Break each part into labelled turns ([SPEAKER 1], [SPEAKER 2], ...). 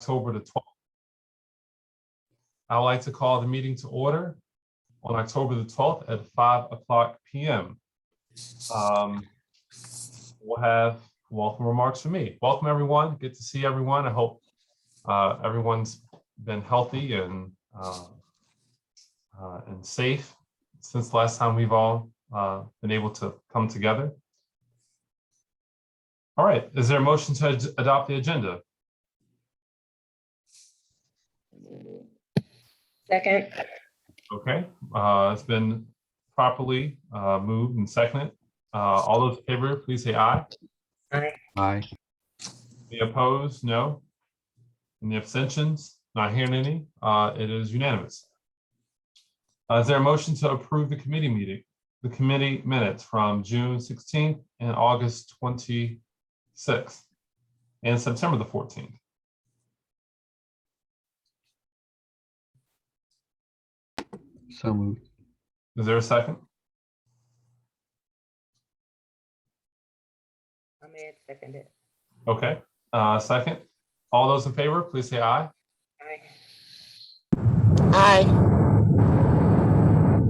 [SPEAKER 1] October the 12th. I would like to call the meeting to order on October the 12th at 5:00 p.m. We'll have welcome remarks from me. Welcome, everyone. Good to see everyone. I hope everyone's been healthy and safe since the last time we've all been able to come together. All right, is there a motion to adopt the agenda?
[SPEAKER 2] Second.
[SPEAKER 1] Okay, it's been properly moved and seconded. All those in favor, please say aye.
[SPEAKER 2] Aye.
[SPEAKER 3] Aye.
[SPEAKER 1] Any opposed? No. Any abstentions? Not hearing any. It is unanimous. Is there a motion to approve the committee minutes from June 16th and August 26th and September the 14th?
[SPEAKER 3] So moved.
[SPEAKER 1] Is there a second?
[SPEAKER 2] I may have seconded.
[SPEAKER 1] Okay, second. All those in favor, please say aye.
[SPEAKER 2] Aye.
[SPEAKER 4] Aye.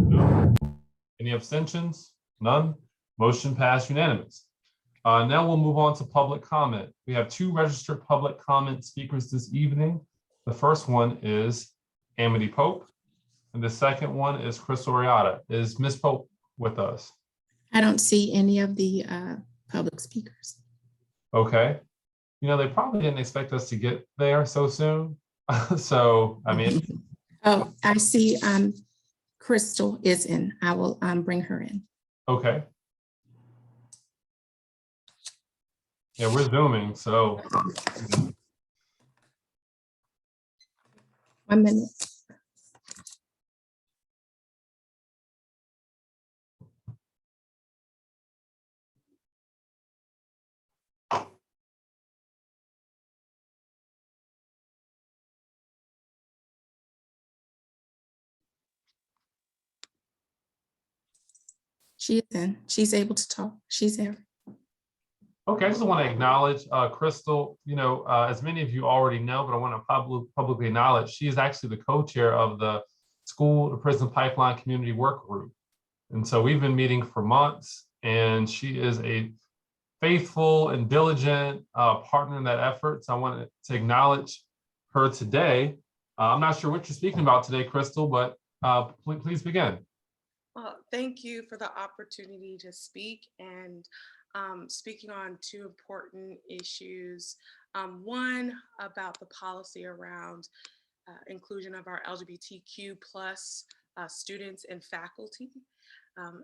[SPEAKER 1] No. Any abstentions? None. Motion passed unanimous. Now we'll move on to public comment. We have two registered public comment speakers this evening. The first one is Amity Pope, and the second one is Chris Oriata. Is Ms. Pope with us?
[SPEAKER 4] I don't see any of the public speakers.
[SPEAKER 1] Okay. You know, they probably didn't expect us to get there so soon. So, I mean.
[SPEAKER 4] Oh, I see Crystal is in. I will bring her in.
[SPEAKER 1] Okay. Yeah, we're Zooming, so.
[SPEAKER 4] 1 minute. She's in. She's able to talk. She's there.
[SPEAKER 1] Okay, I just want to acknowledge Crystal. You know, as many of you already know, but I want to publicly acknowledge she is actually the co-chair of the School to Prison Pipeline Community Work Group. And so we've been meeting for months, and she is a faithful and diligent partner in that effort. So I wanted to acknowledge her today. I'm not sure what you're speaking about today, Crystal, but please begin.
[SPEAKER 5] Thank you for the opportunity to speak and speaking on two important issues. One about the policy around inclusion of our LGBTQ plus students and faculty.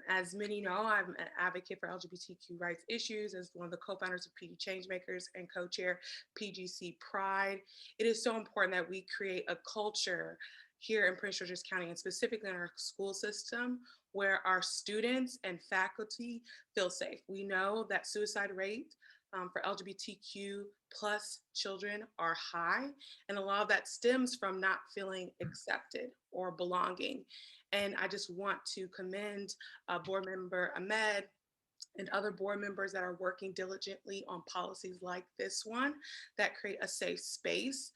[SPEAKER 5] As many know, I'm an advocate for LGBTQ rights issues as one of the co-founders of PD Changemakers and co-chair PGC Pride. It is so important that we create a culture here in Prince George's County and specifically in our school system where our students and faculty feel safe. We know that suicide rate for LGBTQ plus children are high, and a lot of that stems from not feeling accepted or belonging. And I just want to commend Board Member Ahmed and other board members that are working diligently on policies like this one that create a safe space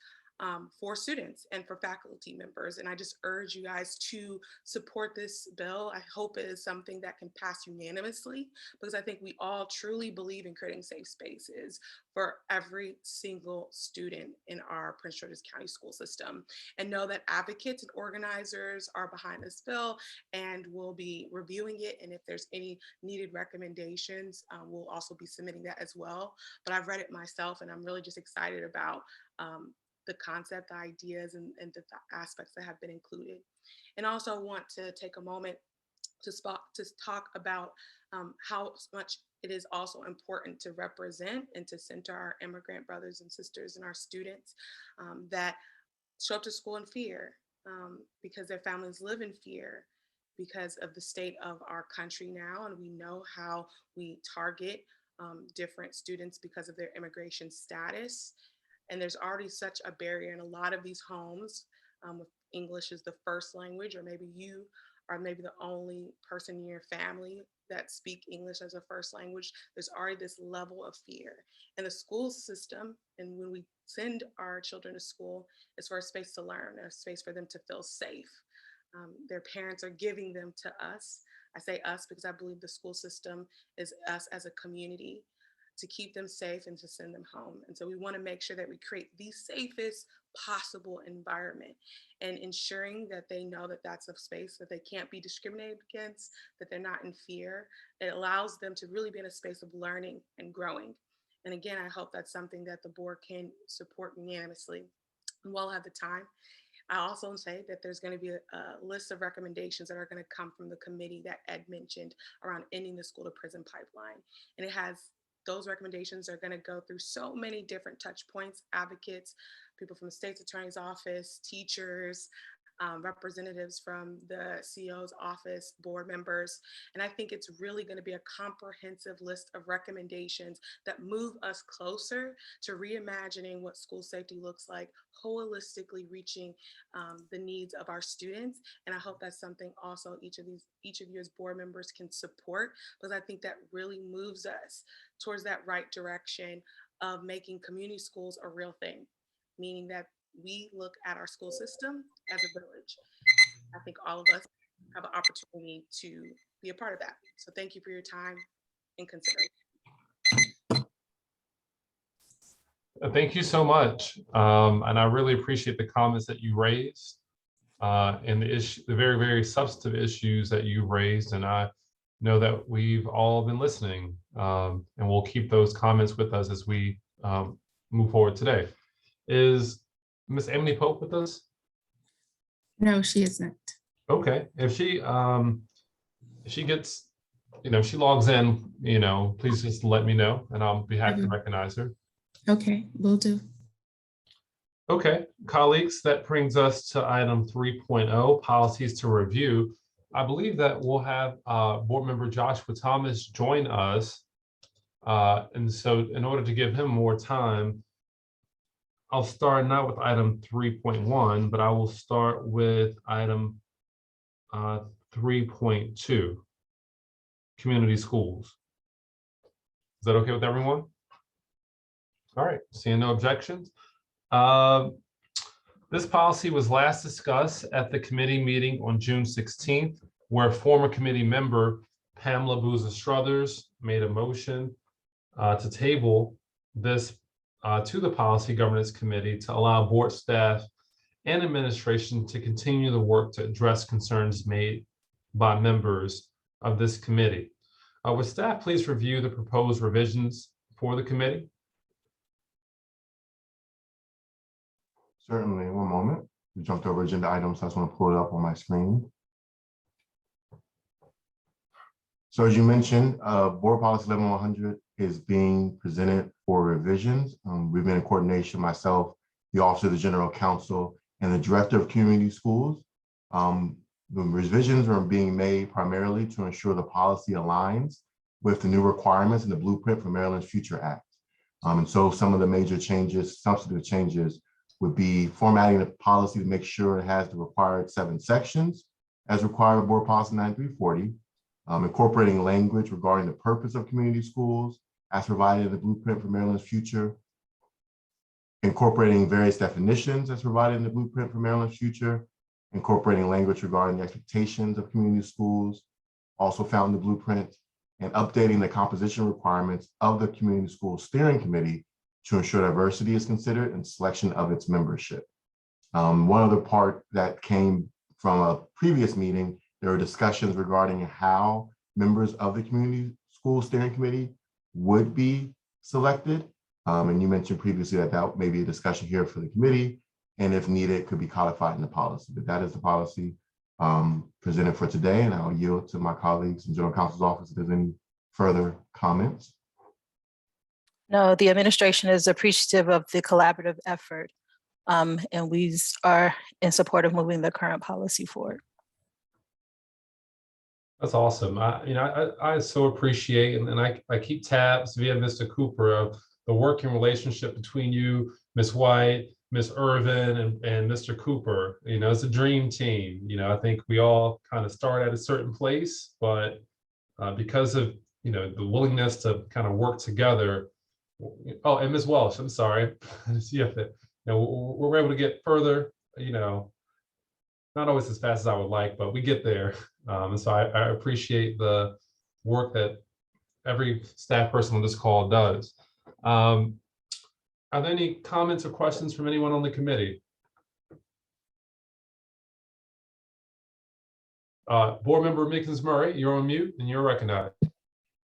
[SPEAKER 5] for students and for faculty members. And I just urge you guys to support this bill. I hope it is something that can pass unanimously because I think we all truly believe in creating safe spaces for every single student in our Prince George's County school system. And know that advocates and organizers are behind this bill and we'll be reviewing it. And if there's any needed recommendations, we'll also be submitting that as well. But I've read it myself and I'm really just excited about the concept, the ideas, and the aspects that have been included. And also want to take a moment to talk about how much it is also important to represent and to center our immigrant brothers and sisters and our students that show up to school in fear because their families live in fear because of the state of our country now. And we know how we target different students because of their immigration status. And there's already such a barrier in a lot of these homes with English as the first language, or maybe you are maybe the only person in your family that speak English as a first language. There's already this level of fear. And the school system, and when we send our children to school is for a space to learn, a space for them to feel safe. Their parents are giving them to us. I say us because I believe the school system is us as a community, to keep them safe and to send them home. And so we want to make sure that we create the safest possible environment, and ensuring that they know that that's a space that they can't be discriminated against, that they're not in fear. It allows them to really be in a space of learning and growing. And again, I hope that's something that the board can support unanimously. And while I have the time, I also say that there's going to be a list of recommendations that are going to come from the committee that Ed mentioned around ending the school to prison pipeline. And those recommendations are going to go through so many different touch points, advocates, people from the state's attorney's office, teachers, representatives from the CEO's office, board members. And I think it's really going to be a comprehensive list of recommendations that move us closer to reimagining what school safety looks like, holistically reaching the needs of our students. And I hope that's something also each of you as board members can support, because I think that really moves us towards that right direction of making community schools a real thing, meaning that we look at our school system as a village. I think all of us have an opportunity to be a part of that. So thank you for your time and consideration.
[SPEAKER 1] Thank you so much. And I really appreciate the comments that you raised and the very, very substantive issues that you raised. And I know that we've all been listening, and we'll keep those comments with us as we move forward today. Is Miss Emily Pope with us?
[SPEAKER 4] No, she is not.
[SPEAKER 1] Okay, if she gets, she logs in, please just let me know and I'll be happy to recognize her.
[SPEAKER 4] Okay, will do.
[SPEAKER 1] Okay, colleagues, that brings us to item 3.0, policies to review. I believe that we'll have board member Joshua Thomas join us. And so in order to give him more time, I'll start not with item 3.1, but I will start with item 3.2, community schools. Is that okay with everyone? All right, seeing no objections. This policy was last discussed at the committee meeting on June 16th, where former committee member Pamela Boozer-Struthers made a motion to table this to the Policy Governance Committee to allow board staff and administration to continue the work to address concerns made by members of this committee. Would staff please review the proposed revisions for the committee?
[SPEAKER 6] Certainly, one moment. We jumped over agenda items, so I just want to pull it up on my screen. So as you mentioned, Board Policy 11100 is being presented for revisions. We've been in coordination, myself, the Office of the General Counsel, and the Director of Community Schools. The revisions are being made primarily to ensure the policy aligns with the new requirements in the Blueprint for Maryland's Future Act. And so some of the major changes, substantive changes, would be formatting the policy to make sure it has the required 7 sections as required by Board Policy 9340, incorporating language regarding the purpose of community schools as provided in the Blueprint for Maryland's Future, incorporating various definitions as provided in the Blueprint for Maryland's Future, incorporating language regarding the expectations of community schools, also found in the Blueprint, and updating the composition requirements of the Community School Steering Committee to ensure diversity is considered in selection of its membership. One other part that came from a previous meeting, there were discussions regarding how members of the Community School Steering Committee would be selected. And you mentioned previously that that may be a discussion here for the committee, and if needed, could be codified in the policy. But that is the policy presented for today, and I'll yield to my colleagues in General Counsel's office if there's any further comments.
[SPEAKER 7] No, the administration is appreciative of the collaborative effort, and we are in support of moving the current policy forward.
[SPEAKER 1] That's awesome. I so appreciate, and I keep tabs via Mr. Cooper of the working relationship between you, Ms. White, Ms. Irvin, and Mr. Cooper. It's a dream team. I think we all kind of start at a certain place, but because of the willingness to kind of work together, Oh, and Ms. Welsh, I'm sorry. I see if it, we're able to get further, not always as fast as I would like, but we get there. And so I appreciate the work that every staff person on this call does. Are there any comments or questions from anyone on the committee? Board Member Mickens Murray, you're on mute and you're recognized.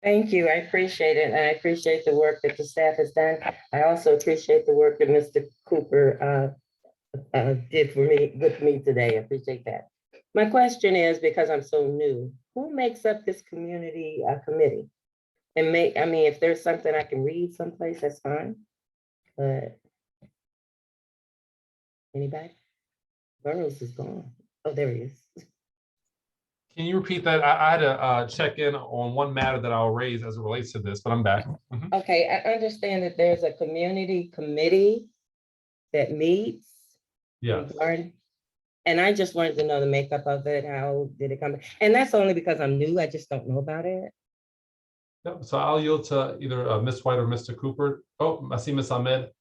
[SPEAKER 2] Thank you. I appreciate it. And I appreciate the work that the staff has done. I also appreciate the work that Mr. Cooper did for me, with me today. I appreciate that. My question is, because I'm so new, who makes up this community committee? And if there's something I can read someplace, that's fine. But anybody? Burroughs is gone. Oh, there he is.
[SPEAKER 1] Can you repeat that? I had to check in on one matter that I'll raise as it relates to this, but I'm back. Mhm.
[SPEAKER 2] Okay, I understand that there's a community committee that meets.
[SPEAKER 1] Yes.
[SPEAKER 2] regarding- And I just wanted to know the makeup of it. How did it come? And that's only because I'm new. I just don't know about it.
[SPEAKER 1] Yep. So I'll yield to either Ms. White or Mr. Cooper. Oh, I see Ms. Ahmed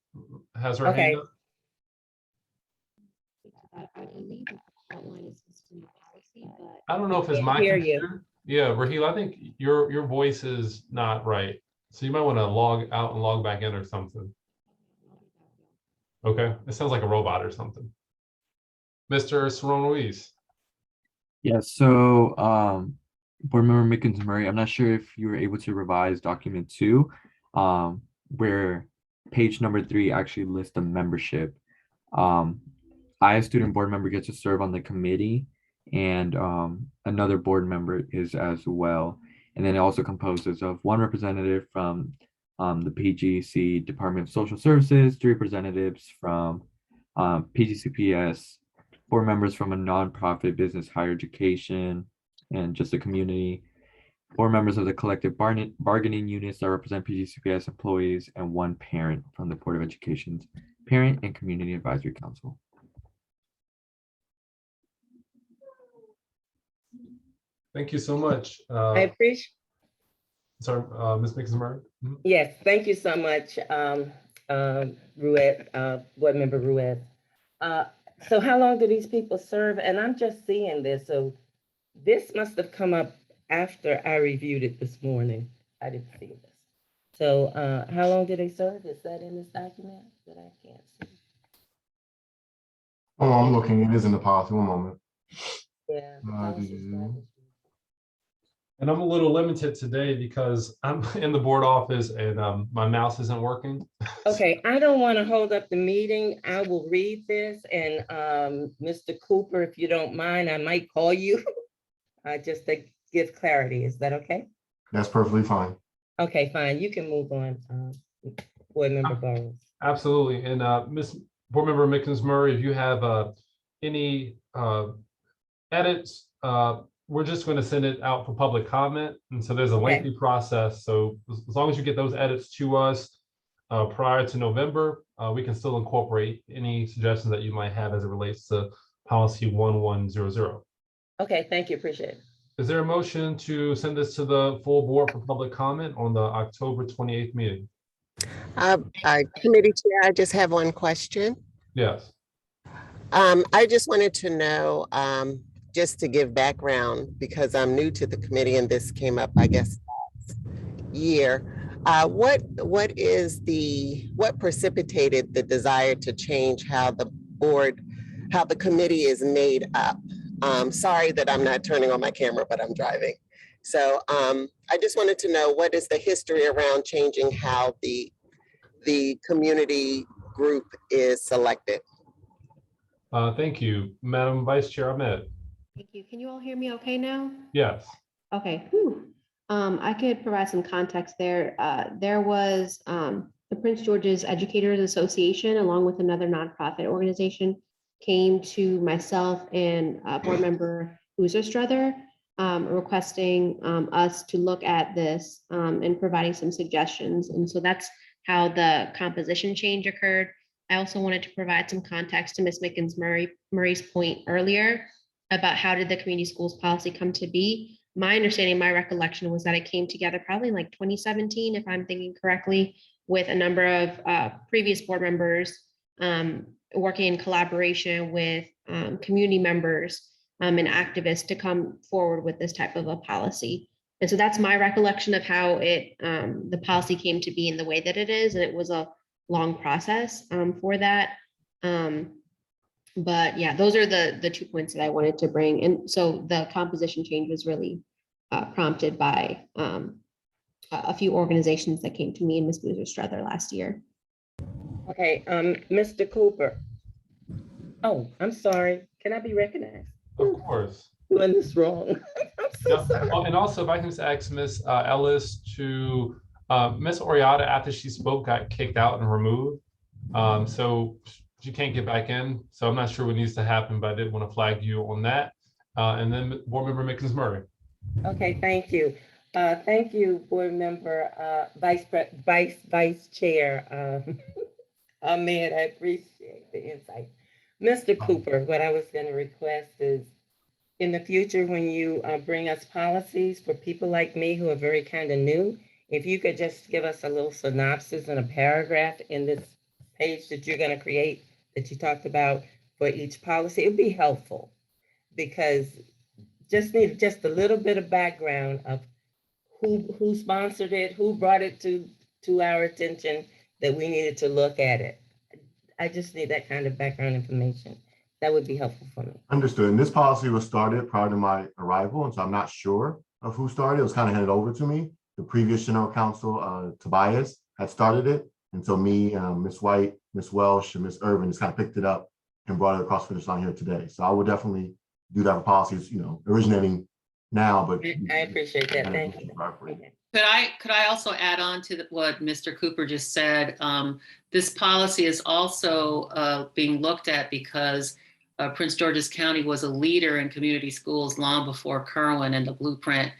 [SPEAKER 1] has her hand
[SPEAKER 2] Okay.
[SPEAKER 1] up. I don't know if it's
[SPEAKER 2] Can't
[SPEAKER 1] my
[SPEAKER 2] hear you.
[SPEAKER 1] computer. Yeah, Raheel, I think your voice is not right. So you might want to log out and log back in or something. Okay, it sounds like a robot or something. Mr. Saron Ruiz.
[SPEAKER 3] Yeah, so Board Member Mickens Murray, I'm not sure if you were able to revise document 2, where page number 3 actually lists the membership. I, as student board member, get to serve on the committee, and another board member is as well. And then it also composes of 1 representative from the PGC Department of Social Services, 3 representatives from PGCPS, 4 members from a nonprofit business, higher education, and just the community, 4 members of the collective bargaining units that represent PGCPS employees, and 1 parent from the Board of Education's Parent and Community Advisory Council.
[SPEAKER 1] Thank you so much.
[SPEAKER 2] I appreciate.
[SPEAKER 1] Sorry, Ms. Mickens Murray. Mhm.
[SPEAKER 2] Yes, thank you so much, Ruette, Board Member Ruette. So how long do these people serve? And I'm just seeing this, so this must have come up after I reviewed it this morning. I didn't see this. So how long do they serve? Is that in this document that I can't see?
[SPEAKER 6] Oh, I'm looking, it is in the policy, one moment.
[SPEAKER 2] Yeah. the policy's not-
[SPEAKER 1] And I'm a little limited today because I'm in the board office and my mouse isn't working.
[SPEAKER 2] Okay, I don't want to hold up the meeting. I will read this, and Mr. Cooper, if you don't mind, I might call you just to give clarity. Is that okay?
[SPEAKER 6] That's perfectly fine.
[SPEAKER 2] Okay, fine. You can move on, Board Member Burrows.
[SPEAKER 1] Absolutely. And Ms. Board Member Mickens Murray, if you have any edits, we're just going to send it out for public comment. And so there's a lengthy process. So as long as you get those edits to us prior to November, we can still incorporate any suggestions that you might have as it relates to policy 1100.
[SPEAKER 2] Okay, thank you. Appreciate it.
[SPEAKER 1] Is there a motion to send this to the full board for public comment on the October 28th meeting?
[SPEAKER 8] Committee Chair, I just have one question.
[SPEAKER 1] Yes.
[SPEAKER 8] I just wanted to know, just to give background, because I'm new to the committee and this came up, I guess, last year. What precipitated the desire to change how the committee is made up? Sorry that I'm not turning on my camera, but I'm driving. So I just wanted to know, what is the history around changing how the community group is selected?
[SPEAKER 1] Thank you, Madam Vice Chair Ahmed.
[SPEAKER 9] Thank you. Can you all hear me okay now?
[SPEAKER 1] Yes.
[SPEAKER 9] Okay. Whew. I could provide some context there. There was the Prince George's Educators Association, along with another nonprofit organization, came to myself and board member Struther, requesting us to look at this and providing some suggestions. And so that's how the composition change occurred. I also wanted to provide some context to Ms. Mickens Murray's point earlier about how did the community schools policy come to be. My understanding, my recollection was that it came together probably in like 2017, if I'm thinking correctly, with a number of previous board members, working in collaboration with community members and activists to come forward with this type of a policy. And so that's my recollection of how the policy came to be in the way that it is. And it was a long process for that. But yeah, those are the 2 points that I wanted to bring. And so the composition change was really prompted by a few organizations that came to me and Ms. Boozer-Struther last year.
[SPEAKER 2] Okay, Mr. Cooper. Oh, I'm sorry. Can I be recognized?
[SPEAKER 1] Of course.
[SPEAKER 2] Doing this wrong. I'm so
[SPEAKER 1] Yeah.
[SPEAKER 2] sorry.
[SPEAKER 1] Oh, and also, if I can just ask Ms. Ellis to, Ms. Oriata, after she spoke, got kicked out and removed. So she can't get back in. So I'm not sure what needs to happen, but I did want to flag you on that. And then Board Member Mickens Murray.
[SPEAKER 2] Okay, thank you. Thank you, Board Member, Vice Chair Ahmed. I appreciate the insight. Mr. Cooper, what I was going to request is, in the future, when you bring us policies for people like me who are very kind of new, if you could just give us a little synopsis and a paragraph in this page that you're going to create that you talked about for each policy, it'd be helpful, because just need just a little bit of background of who sponsored it, who brought it to our attention that we needed to look at it. I just need that kind of background information. That would be helpful for me.
[SPEAKER 6] Understood. And this policy was started prior to my arrival, and so I'm not sure of who started. It was kind of handed over to me. The previous general counsel, Tobias, had started it. And so me, Ms. White, Ms. Welsh, and Ms. Irvin just kind of picked it up and brought it across the finish line here today. So I will definitely do that for policies, originating now, but
[SPEAKER 2] I appreciate that. Thank you.
[SPEAKER 6] Okay.
[SPEAKER 10] Could I also add on to what Mr. Cooper just said? This policy is also being looked at because Prince George's County was a leader in community schools long before Kerwin and the blueprint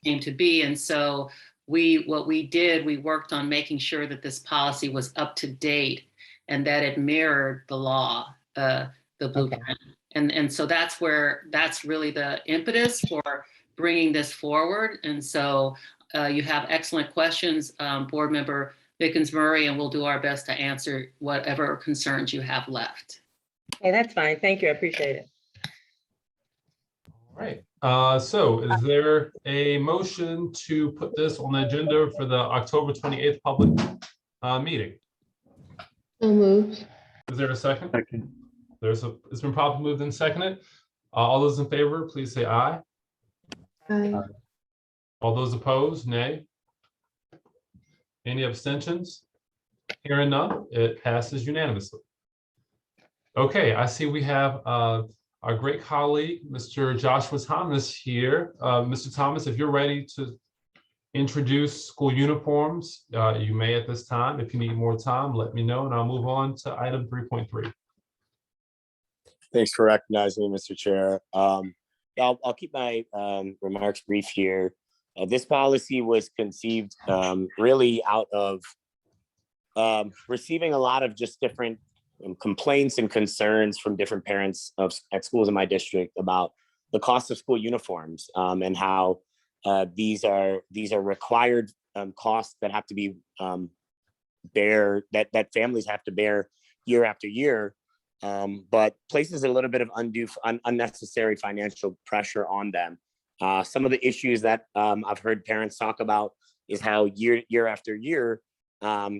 [SPEAKER 10] came to be. And so we worked on making sure that this policy was up to date and that it mirrored the law, the blueprint. Okay. And so that's really the impetus for bringing this forward. And so you have excellent questions, Board Member Mickens Murray, and we'll do our best to answer whatever concerns you have left.
[SPEAKER 2] Okay, that's fine. Thank you. I appreciate it.
[SPEAKER 1] All right. So is there a motion to put this on the agenda for the October 28th public meeting?
[SPEAKER 9] So moved.
[SPEAKER 1] Is there a second?
[SPEAKER 3] Second.
[SPEAKER 1] It's been properly moved and seconded. All those in favor, please say aye.
[SPEAKER 9] Aye.
[SPEAKER 1] All those opposed, nay. Any abstentions? Hearing none, it passes unanimously. Okay, I see we have our great colleague, Mr. Joshua Thomas here. Mr. Thomas, if you're ready to introduce school uniforms, you may at this time. If you need more time, let me know, and I'll move on to item 3.3.
[SPEAKER 11] Thanks for recognizing me, Mr. Chair. I'll keep my remarks brief here. This policy was conceived really out of receiving a lot of just different complaints and concerns from different parents at schools in my district about the cost of school uniforms and how these are required costs that have to be that families have to bear year after year. But places a little bit of unnecessary financial pressure on them. Some of the issues that I've heard parents talk about is how year after year,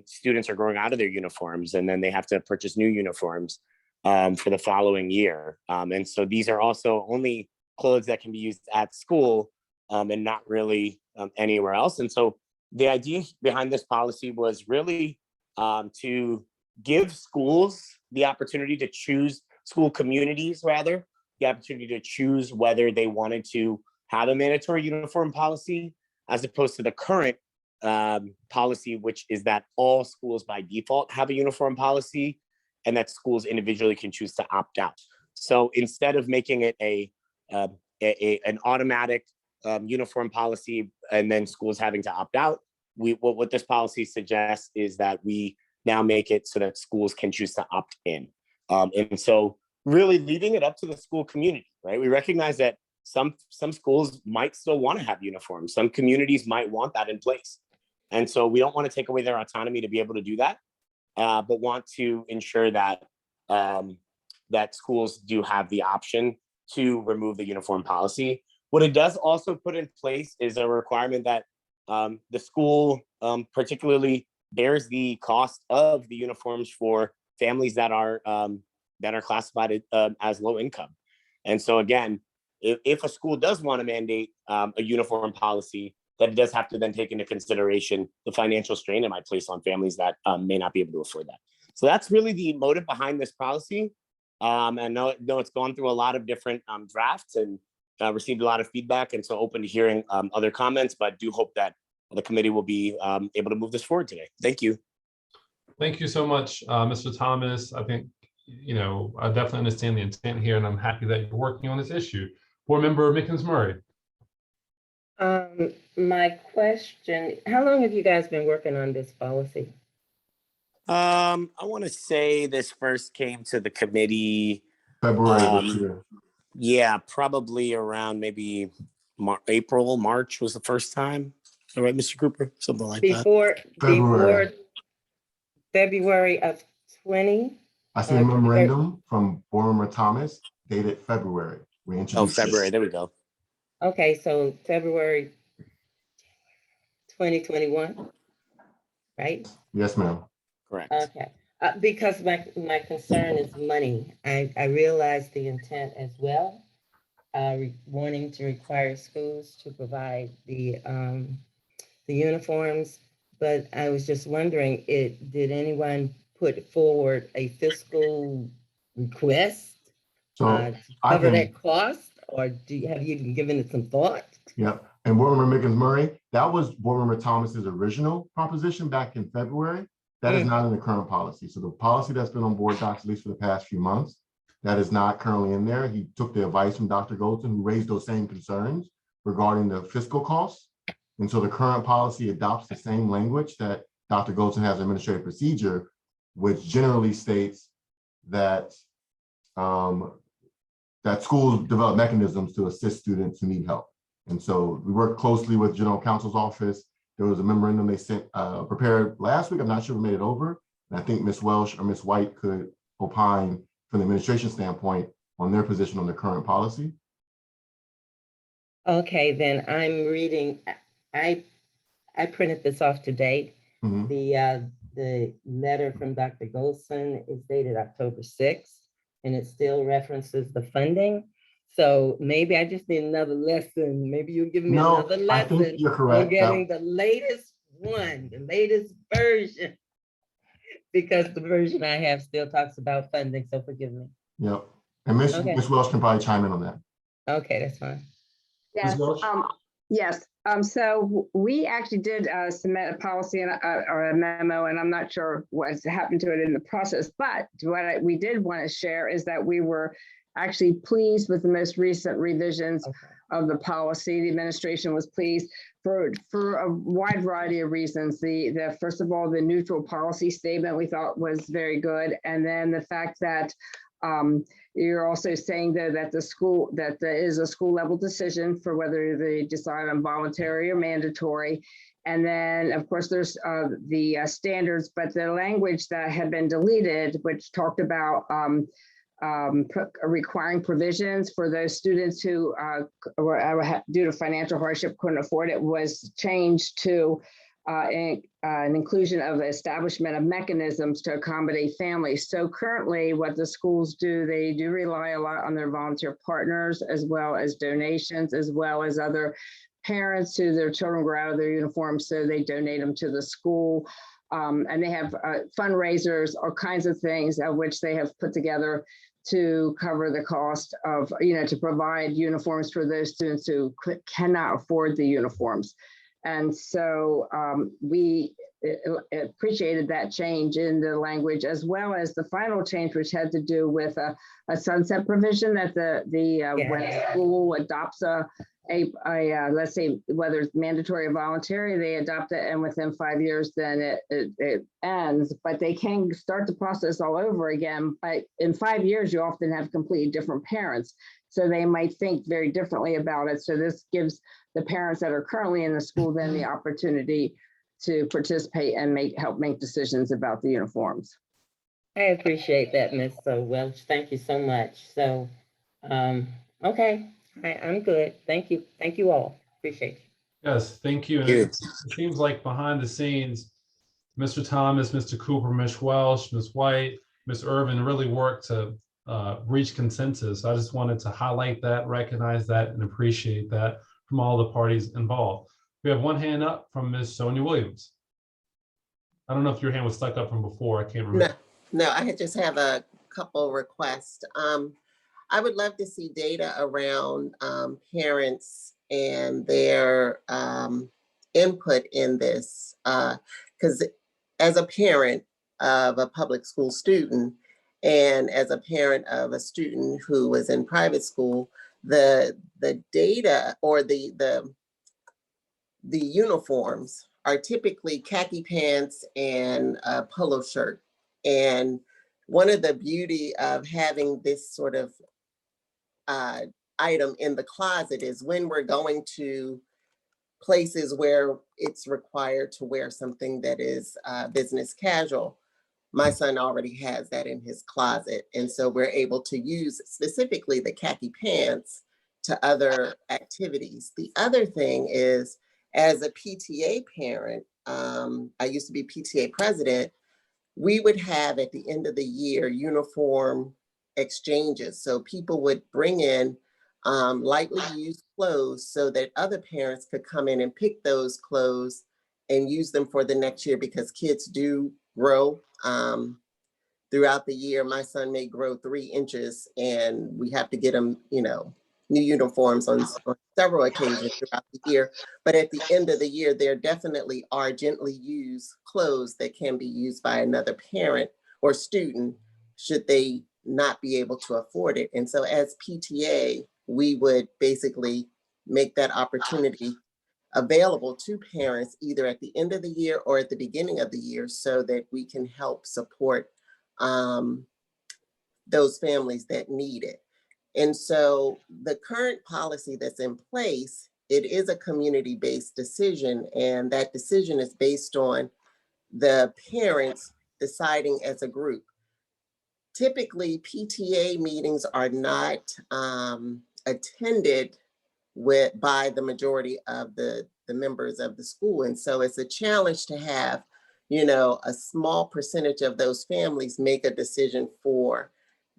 [SPEAKER 11] students are growing out of their uniforms and then they have to purchase new uniforms for the following year. And so these are also only clothes that can be used at school and not really anywhere else. And so the idea behind this policy was really to give schools the opportunity to choose, school communities rather, the opportunity to choose whether they wanted to have a mandatory uniform policy as opposed to the current policy, which is that all schools by default have a uniform policy and that schools individually can choose to opt out. So instead of making it an automatic uniform policy and then schools having to opt out, what this policy suggests is that we now make it so that schools can choose to opt in. And so really leaving it up to the school community, right? We recognize that some schools might still want to have uniforms. Some communities might want that in place. And so we don't want to take away their autonomy to be able to do that, but want to ensure that that schools do have the option to remove the uniform policy. What it does also put in place is a requirement that the school particularly bears the cost of the uniforms for families that are classified as low income. And so again, if a school does want to mandate a uniform policy, that it does have to then take into consideration the financial strain it might place on families that may not be able to afford that. So that's really the motive behind this policy. I know it's gone through a lot of different drafts and received a lot of feedback, and so open to hearing other comments, but do hope that the committee will be able to move this forward today. Thank you.
[SPEAKER 1] Thank you so much, Mr. Thomas. I think, I definitely understand the intent here, and I'm happy that you're working on this issue. Board Member Mickens-Murray.
[SPEAKER 2] My question, how long have you guys been working on this policy?
[SPEAKER 11] I want to say this first came to the committee
[SPEAKER 6] February this year.
[SPEAKER 11] Yeah, probably around maybe April, March was the first time. All right, Mr. Cooper, something like that.
[SPEAKER 2] Before
[SPEAKER 6] February.
[SPEAKER 2] February of 20?
[SPEAKER 6] I see a memorandum from Board Member Thomas dated February. We introduced
[SPEAKER 11] February, there we go.
[SPEAKER 2] Okay, so February 2021, right?
[SPEAKER 6] Yes, ma'am.
[SPEAKER 11] Correct.
[SPEAKER 2] Okay, because my concern is money. I realize the intent as well, wanting to require schools to provide the uniforms, but I was just wondering, did anyone put forward a fiscal request to cover that cost, or have you given it some thought?
[SPEAKER 6] Yep. And Board Member Mickens-Murray, that was Board Member Thomas's original proposition back in February. That is not in the current policy. So the policy that's been on board docs, at least for the past few months, that is not currently in there. He took the advice from Dr. Golden, who raised those same concerns regarding the fiscal costs. And so the current policy adopts the same language that Dr. Golden has administrative procedure, which generally states that that schools develop mechanisms to assist students who need help. And so we work closely with General Counsel's office. There was a memorandum they sent prepared last week. I'm not sure we made it over. And I think Ms. Welsh or Ms. White could opine from the administration standpoint on their position on the current policy.
[SPEAKER 2] Okay, then I'm reading, I printed this off today. The letter from Dr. Golson is dated October 6th, and it still references the funding. So maybe I just need another lesson. Maybe you'll give me another lesson.
[SPEAKER 6] I think you're correct.
[SPEAKER 2] On getting the latest one, the latest version, because the version I have still talks about funding, so forgive me.
[SPEAKER 6] Yep. And Ms. Welsh can probably chime in on that.
[SPEAKER 2] Okay, that's fine.
[SPEAKER 12] Yes. Yes. So we actually did submit a policy or a memo, and I'm not sure what's happened to it in the process, but what we did want to share is that we were actually pleased with the most recent revisions of the policy. The administration was pleased for a wide variety of reasons. The first of all, the neutral policy statement we thought was very good. And then the fact that you're also saying that there is a school level decision for whether they decide on voluntary or mandatory. And then, of course, there's the standards, but the language that had been deleted, which talked about requiring provisions for those students who, due to financial hardship, couldn't afford it, was changed to an inclusion of establishment of mechanisms to accommodate families. So currently what the schools do, they do rely a lot on their volunteer partners, as well as donations, as well as other parents who their children grow out of their uniforms, so they donate them to the school. And they have fundraisers, all kinds of things of which they have put together to cover the cost of, to provide uniforms for those students who cannot afford the uniforms. And so we appreciated that change in the language, as well as the final change, which had to do with a sunset provision that when a school adopts a let's say whether it's mandatory or voluntary, they adopt it, and within 5 years, then it ends. But they can start the process all over again. But in 5 years, you often have completely different parents, so they might think very differently about it. So this gives the parents that are currently in the school then the opportunity to participate and help make decisions about the uniforms.
[SPEAKER 2] I appreciate that, Ms. Welch. Thank you so much. So, okay, I'm good. Thank you. Thank you all. Appreciate you.
[SPEAKER 1] Yes, thank you. And
[SPEAKER 11] You.
[SPEAKER 1] it seems like behind the scenes, Mr. Thomas, Mr. Cooper, Ms. Welsh, Ms. White, Ms. Irvin really worked to reach consensus. I just wanted to highlight that, recognize that, and appreciate that from all the parties involved. We have one hand up from Ms. Sonia Williams. I don't know if your hand was stuck up from before. I can't remember.
[SPEAKER 8] No, I just have a couple requests. I would love to see data around parents and their input in this. Because as a parent of a public school student and as a parent of a student who was in private school, the data or the uniforms are typically khaki pants and a polo shirt. And one of the beauty of having this sort of item in the closet is when we're going to places where it's required to wear something that is business casual. My son already has that in his closet. And so we're able to use specifically the khaki pants to other activities. The other thing is, as a PTA parent, I used to be PTA president, we would have at the end of the year uniform exchanges. So people would bring in lightly used clothes so that other parents could come in and pick those clothes and use them for the next year, because kids do grow throughout the year. My son may grow 3 inches and we have to get him, new uniforms on several occasions throughout the year. But at the end of the year, there definitely are gently used clothes that can be used by another parent or student should they not be able to afford it. And so as PTA, we would basically make that opportunity available to parents either at the end of the year or at the beginning of the year so that we can help support those families that need it. And so the current policy that's in place, it is a community-based decision, and that decision is based on the parents deciding as a group. Typically, PTA meetings are not attended by the majority of the members of the school. And so it's a challenge to have, a small percentage of those families make a decision for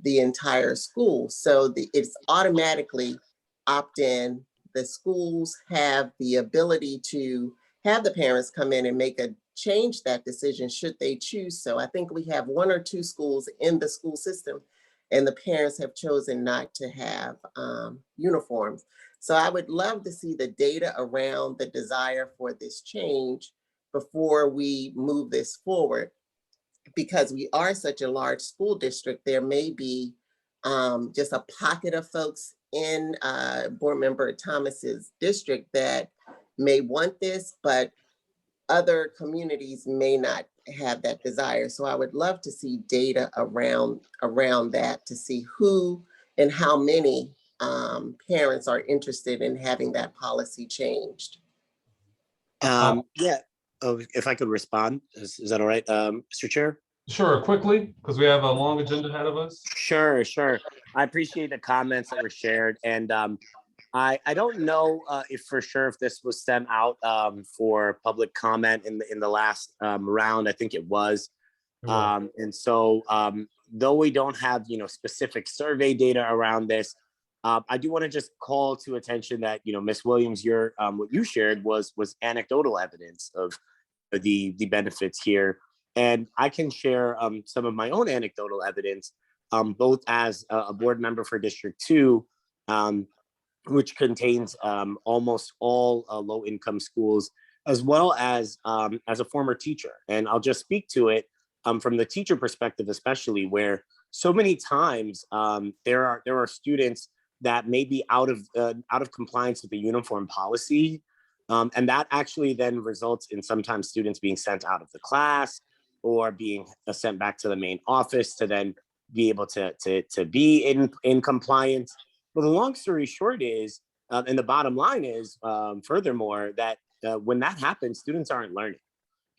[SPEAKER 8] the entire school. So it's automatically opt-in. The schools have the ability to have the parents come in and change that decision should they choose. So I think we have 1 or 2 schools in the school system, and the parents have chosen not to have uniforms. So I would love to see the data around the desire for this change before we move this forward. Because we are such a large school district, there may be just a pocket of folks in Board Member Thomas's district that may want this, but other communities may not have that desire. So I would love to see data around that to see who and how many parents are interested in having that policy changed.
[SPEAKER 11] Yeah, if I could respond, is that all right, Mr. Chair?
[SPEAKER 1] Sure, quickly, because we have a long agenda ahead of us.
[SPEAKER 11] Sure. I appreciate the comments that were shared, and I don't know if for sure if this was sent out for public comment in the last round. I think it was. And so though we don't have specific survey data around this, I do want to just call to attention that Ms. Williams, your what you shared was anecdotal evidence of the benefits here, and I can share some of my own anecdotal evidence, both as a board member for District 2, which contains almost all low-income schools, as well as a former teacher. And I'll just speak to it from the teacher perspective, especially where so many times there are students that may be out of compliance with the uniform policy, and that actually then results in sometimes students being sent out of the class or being sent back to the main office to then be able to be in compliance. But the long story short is, and the bottom line is, furthermore, that when that happens, students aren't learning.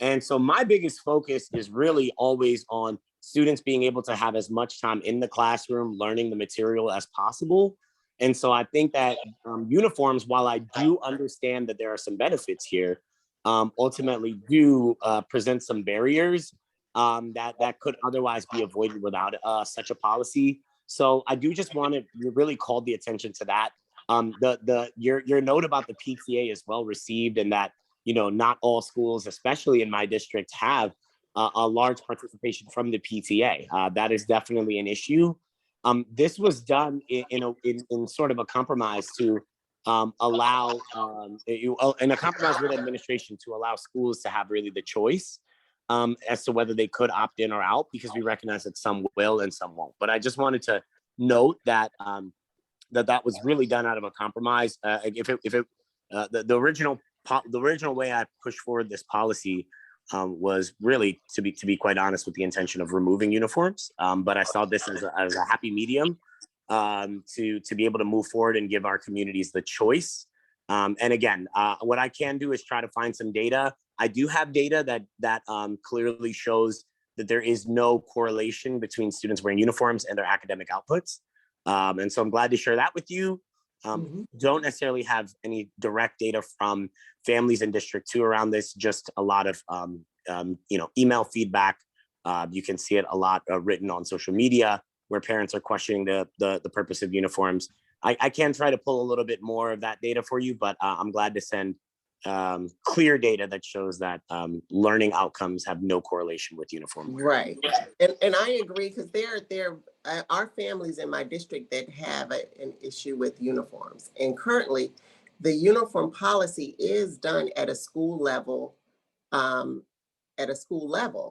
[SPEAKER 11] And so my biggest focus is really always on students being able to have as much time in the classroom learning the material as possible. And so I think that uniforms, while I do understand that there are some benefits here, ultimately do present some barriers that could otherwise be avoided without such a policy. So I do just want to really call the attention to that. Your note about the PTA is well received, and that, you know, not all schools, especially in my district, have a large participation from the PTA. That is definitely an issue. This was done in sort of a compromise to allow, in a compromise with administration to allow schools to have really the choice as to whether they could opt in or out, because we recognize that some will and some won't. But I just wanted to note that that was really done out of a compromise. The original way I pushed forward this policy was really, to be quite honest, with the intention of removing uniforms. But I saw this as a happy medium to be able to move forward and give our communities the choice. And again, what I can do is try to find some data. I do have data that clearly shows that there is no correlation between students wearing uniforms and their academic outputs. And so I'm glad to share that with you. Don't necessarily have any direct data from families in District 2 around this, just a lot of email feedback. You can see it a lot written on social media, where parents are questioning the purpose of uniforms. I can try to pull a little bit more of that data for you, but I'm glad to send clear data that shows that learning outcomes have no correlation with uniform wear.
[SPEAKER 8] Right. And I agree, because there are families in my district that have an issue with uniforms. And currently, the uniform policy is done at a school level,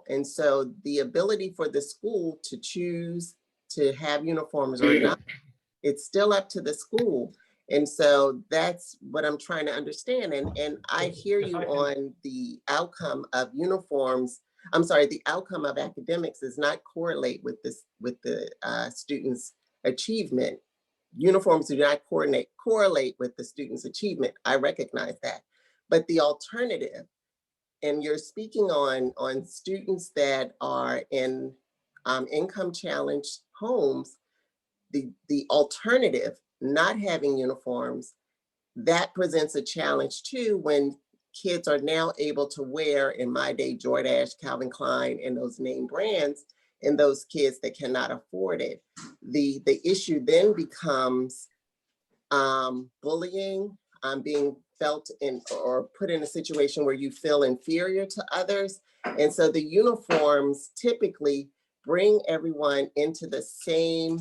[SPEAKER 8] And so the ability for the school to choose to have uniforms or not, it's still up to the school. And so that's what I'm trying to understand. And I hear you on the outcome of uniforms. I'm sorry, the outcome of academics does not correlate with the students' achievement. Uniforms do not correlate with the students' achievement. I recognize that. But the alternative, and you're speaking on students that are in income challenged homes, the alternative, not having uniforms, that presents a challenge too, when kids are now able to wear, in my day, Jordache, Calvin Klein, and those name brands, and those kids that cannot afford it. The issue then becomes bullying, being felt in or put in a situation where you feel inferior to others. And so the uniforms typically bring everyone into the same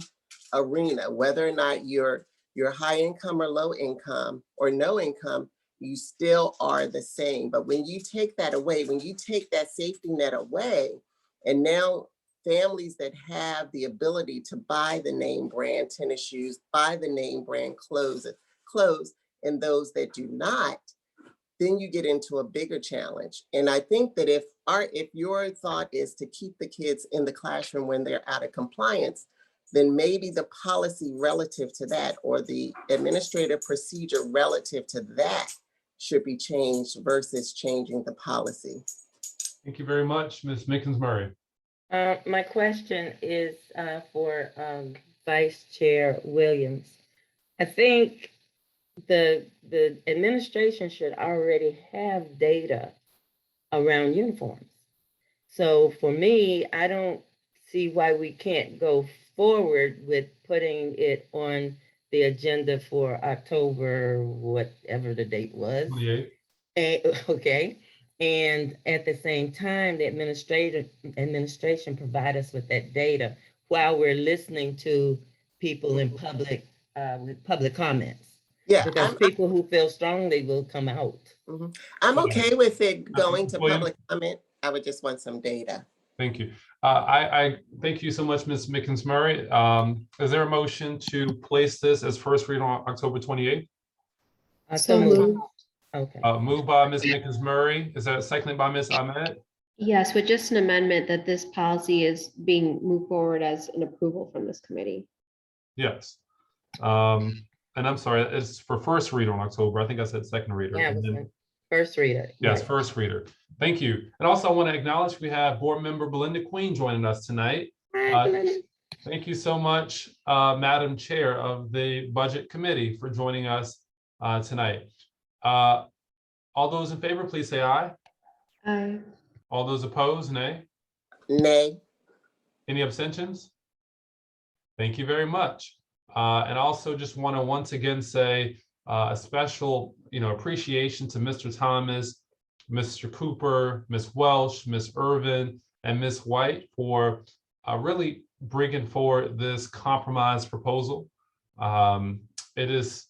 [SPEAKER 8] arena, whether or not you're high income or low income or no income, you still are the same. But when you take that away, when you take that safety net away, and now families that have the ability to buy the name brand tennis shoes, buy the name brand clothes, and those that do not, then you get into a bigger challenge. And I think that if your thought is to keep the kids in the classroom when they're out of compliance, then maybe the policy relative to that, or the administrative procedure relative to that, should be changed versus changing the policy.
[SPEAKER 1] Thank you very much, Ms. Mickens-Murray.
[SPEAKER 2] My question is for Vice Chair Williams. I think the administration should already have data around uniforms. So for me, I don't see why we can't go forward with putting it on the agenda for October, whatever the date was.
[SPEAKER 1] 28.
[SPEAKER 2] Okay. And at the same time, the administration provide us with that data while we're listening to people in public, with public comments.
[SPEAKER 8] Yeah,
[SPEAKER 2] Because people who feel strongly will come out.
[SPEAKER 8] I'm okay with it going to
[SPEAKER 1] Williams?
[SPEAKER 8] public comment. I would just want some data.
[SPEAKER 1] Thank you. I thank you so much, Ms. Mickens-Murray. Is there a motion to place this as first read on October 28th?
[SPEAKER 2] So moved. Okay.
[SPEAKER 1] Moved by Ms. Mickens-Murray. Is that seconded by Ms. Ahmed?
[SPEAKER 9] Yes, with just an amendment that this policy is being moved forward as an approval from this committee.
[SPEAKER 1] Yes. And I'm sorry, it's for first read on October. I think I said second reader.
[SPEAKER 2] Yeah,
[SPEAKER 1] And then
[SPEAKER 2] First reader.
[SPEAKER 1] Yes,
[SPEAKER 2] right.
[SPEAKER 1] first reader. Thank you. And also I want to acknowledge we have board member Belinda Queen joining us tonight.
[SPEAKER 2] Hi, Belinda.
[SPEAKER 1] Thank you so much, Madam Chair of the Budget Committee, for joining us tonight. All those in favor, please say aye.
[SPEAKER 9] Aye.
[SPEAKER 1] All those opposed, nay.
[SPEAKER 8] Nay.
[SPEAKER 1] Any abstentions? Thank you very much. And also just want to once again say a special, appreciation to Mr. Thomas, Mr. Cooper, Ms. Welsh, Ms. Irvin, and Ms. White for really bringing forward this compromise proposal. It is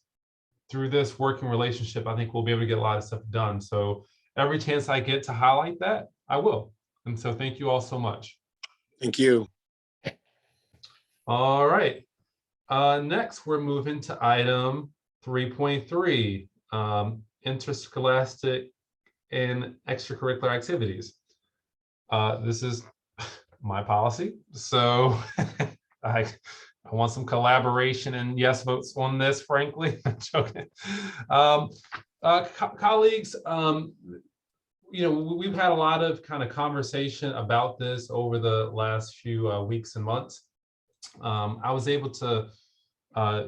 [SPEAKER 1] through this working relationship, I think we'll be able to get a lot of stuff done. So every chance I get to highlight that, I will. And so thank you all so much.
[SPEAKER 11] Thank you.
[SPEAKER 1] All right. Next, we're moving to item 3.3, interscholastic and extracurricular activities. This is my policy, so I want some collaboration and yes votes on this, frankly. I'm joking. Colleagues, we've had a lot of kind of conversation about this over the last few weeks and months. I was able to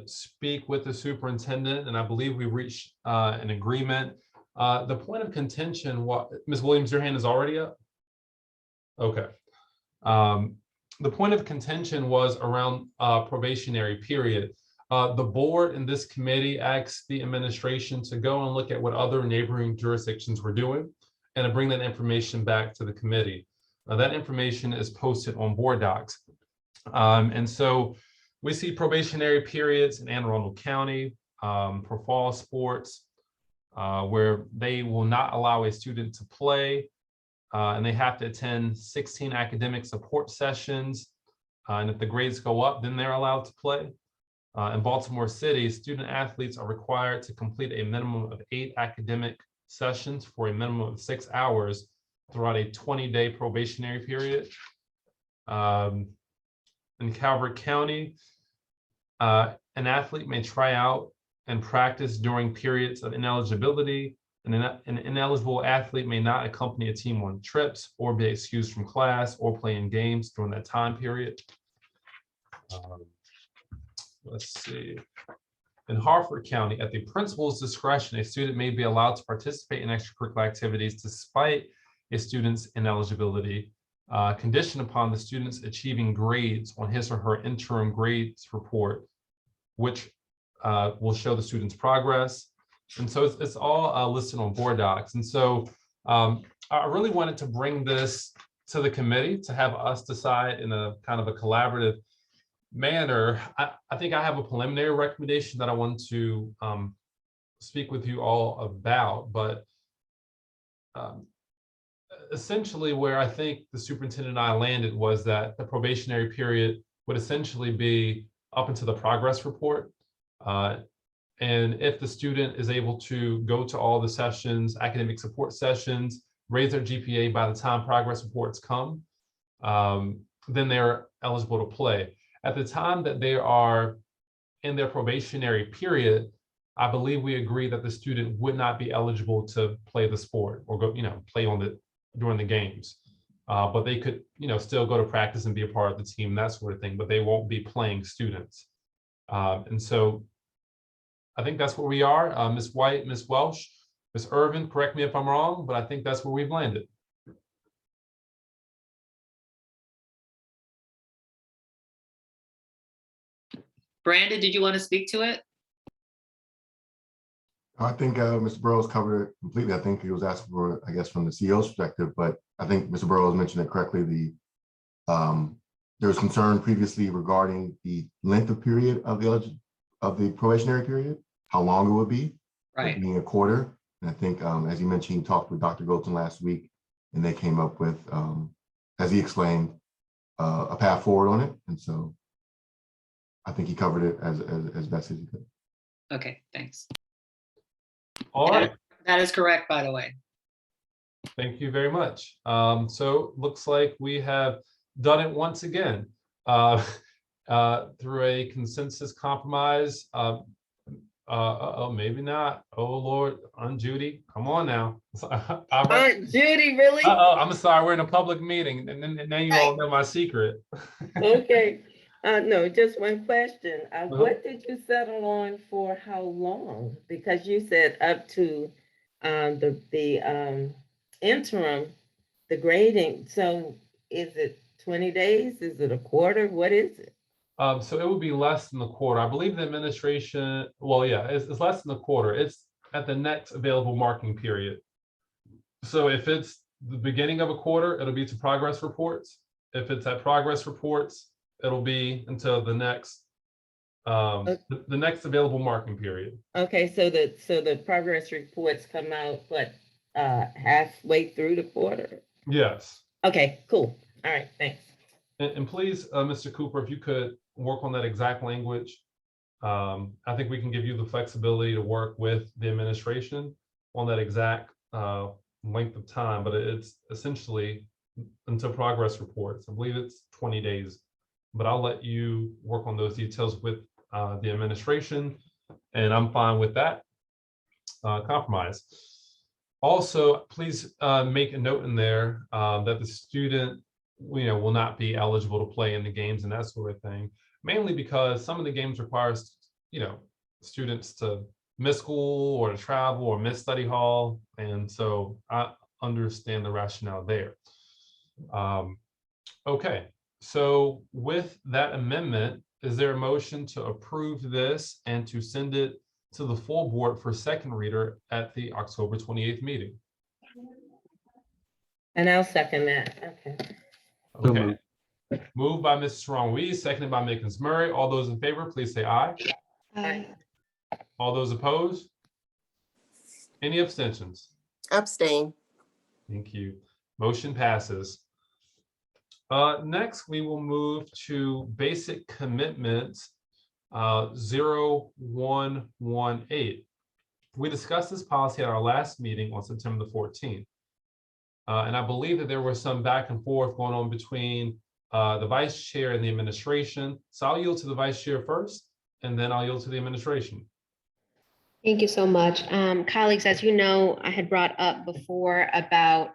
[SPEAKER 1] speak with the superintendent, and I believe we reached an agreement. The point of contention, Ms. Williams, your hand is already up? Okay. The point of contention was around probationary period. The board and this committee asked the administration to go and look at what other neighboring jurisdictions were doing and to bring that information back to the committee. That information is posted on board docs. And so we see probationary periods in Anne Arundel County for fall sports, where they will not allow a student to play, and they have to attend 16 academic support sessions. And if the grades go up, then they're allowed to play. In Baltimore City, student athletes are required to complete a minimum of 8 academic sessions for a minimum of 6 hours throughout a 20-day probationary period. In Calvert County, an athlete may try out and practice during periods of ineligibility, and an ineligible athlete may not accompany a team on trips or be excused from class or play in games during that time period. Let's see. In Harford County, at the principal's discretion, a student may be allowed to participate in extracurricular activities despite a student's ineligibility, conditioned upon the student's achieving grades on his or her interim grades report, which will show the student's progress. And so it's all listed on board docs. And so I really wanted to bring this to the committee to have us decide in a kind of a collaborative manner. I think I have a preliminary recommendation that I want to speak with you all about, but essentially where I think the superintendent and I landed was that the probationary period would essentially be up until the progress report. And if the student is able to go to all the sessions, academic support sessions, raise their GPA by the time progress reports come, then they're eligible to play. At the time that they are in their probationary period, I believe we agree that the student would not be eligible to play the sport or go, play during the games. But they could, still go to practice and be a part of the team, that sort of thing, but they won't be playing students. And so I think that's where we are. Ms. White, Ms. Welsh, Ms. Irvin, correct me if I'm wrong, but I think that's where we've landed.
[SPEAKER 10] Brandon, did you want to speak to it?
[SPEAKER 6] I think Mr. Burrows covered it completely. I think he was asking for, I guess, from the CEO's perspective, but I think Mr. Burrows mentioned it correctly. There was concern previously regarding the length of period of the probationary period, how long it would be,
[SPEAKER 10] Right.
[SPEAKER 6] being a quarter. And I think, as he mentioned, he talked with Dr. Golton last week, and they came up with, as he explained, a path forward on it. And so I think he covered it as best as he could.
[SPEAKER 10] Okay, thanks.
[SPEAKER 1] All right.
[SPEAKER 10] That is correct, by the way.
[SPEAKER 1] Thank you very much. So looks like we have done it once again through a consensus compromise Maybe not. Oh Lord, Aunt Judy, come on now.
[SPEAKER 2] Aunt Judy, really?
[SPEAKER 1] I'm sorry, we're in a public meeting, and then now you all know my secret.
[SPEAKER 2] Okay, no, just one question. What did you settle on for how long? Because you said up to the interim, the grading. So is it 20 days? Is it a quarter? What is it?
[SPEAKER 1] So it would be less than the quarter. I believe the administration, well, yeah, it's less than the quarter. It's at the next available marking period. So if it's the beginning of a quarter, it'll be to progress reports. If it's at progress reports, it'll be until the next the next available marking period.
[SPEAKER 2] Okay, so the progress reports come out, what, halfway through the quarter?
[SPEAKER 1] Yes.
[SPEAKER 2] Okay, cool. All right, thanks.
[SPEAKER 1] And please, Mr. Cooper, if you could work on that exact language. I think we can give you the flexibility to work with the administration on that exact length of time, but it's essentially until progress reports. I believe it's 20 days, but I'll let you work on those details with the administration, and I'm fine with that compromise. Also, please make a note in there that the student will not be eligible to play in the games and that sort of thing, mainly because some of the games requires students to miss school or to travel or miss study hall, and so I understand the rationale there. Okay, so with that amendment, is there a motion to approve this and to send it to the full board for second reader at the October 28th meeting?
[SPEAKER 2] And I'll second that. Okay.
[SPEAKER 1] Okay. Moved by Mrs. Strong-Louise, seconded by Mickens Murray. All those in favor, please say aye.
[SPEAKER 2] Aye.
[SPEAKER 1] All those opposed? Any abstentions?
[SPEAKER 8] Abstain.
[SPEAKER 1] Thank you. Motion passes. Next, we will move to basic commitments 0118. We discussed this policy at our last meeting on September the 14th. And I believe that there was some back and forth going on between the vice chair and the administration. So I'll yield to the vice chair first, and then I'll yield to the administration.
[SPEAKER 9] Thank you so much. Colleagues, as you know, I had brought up before about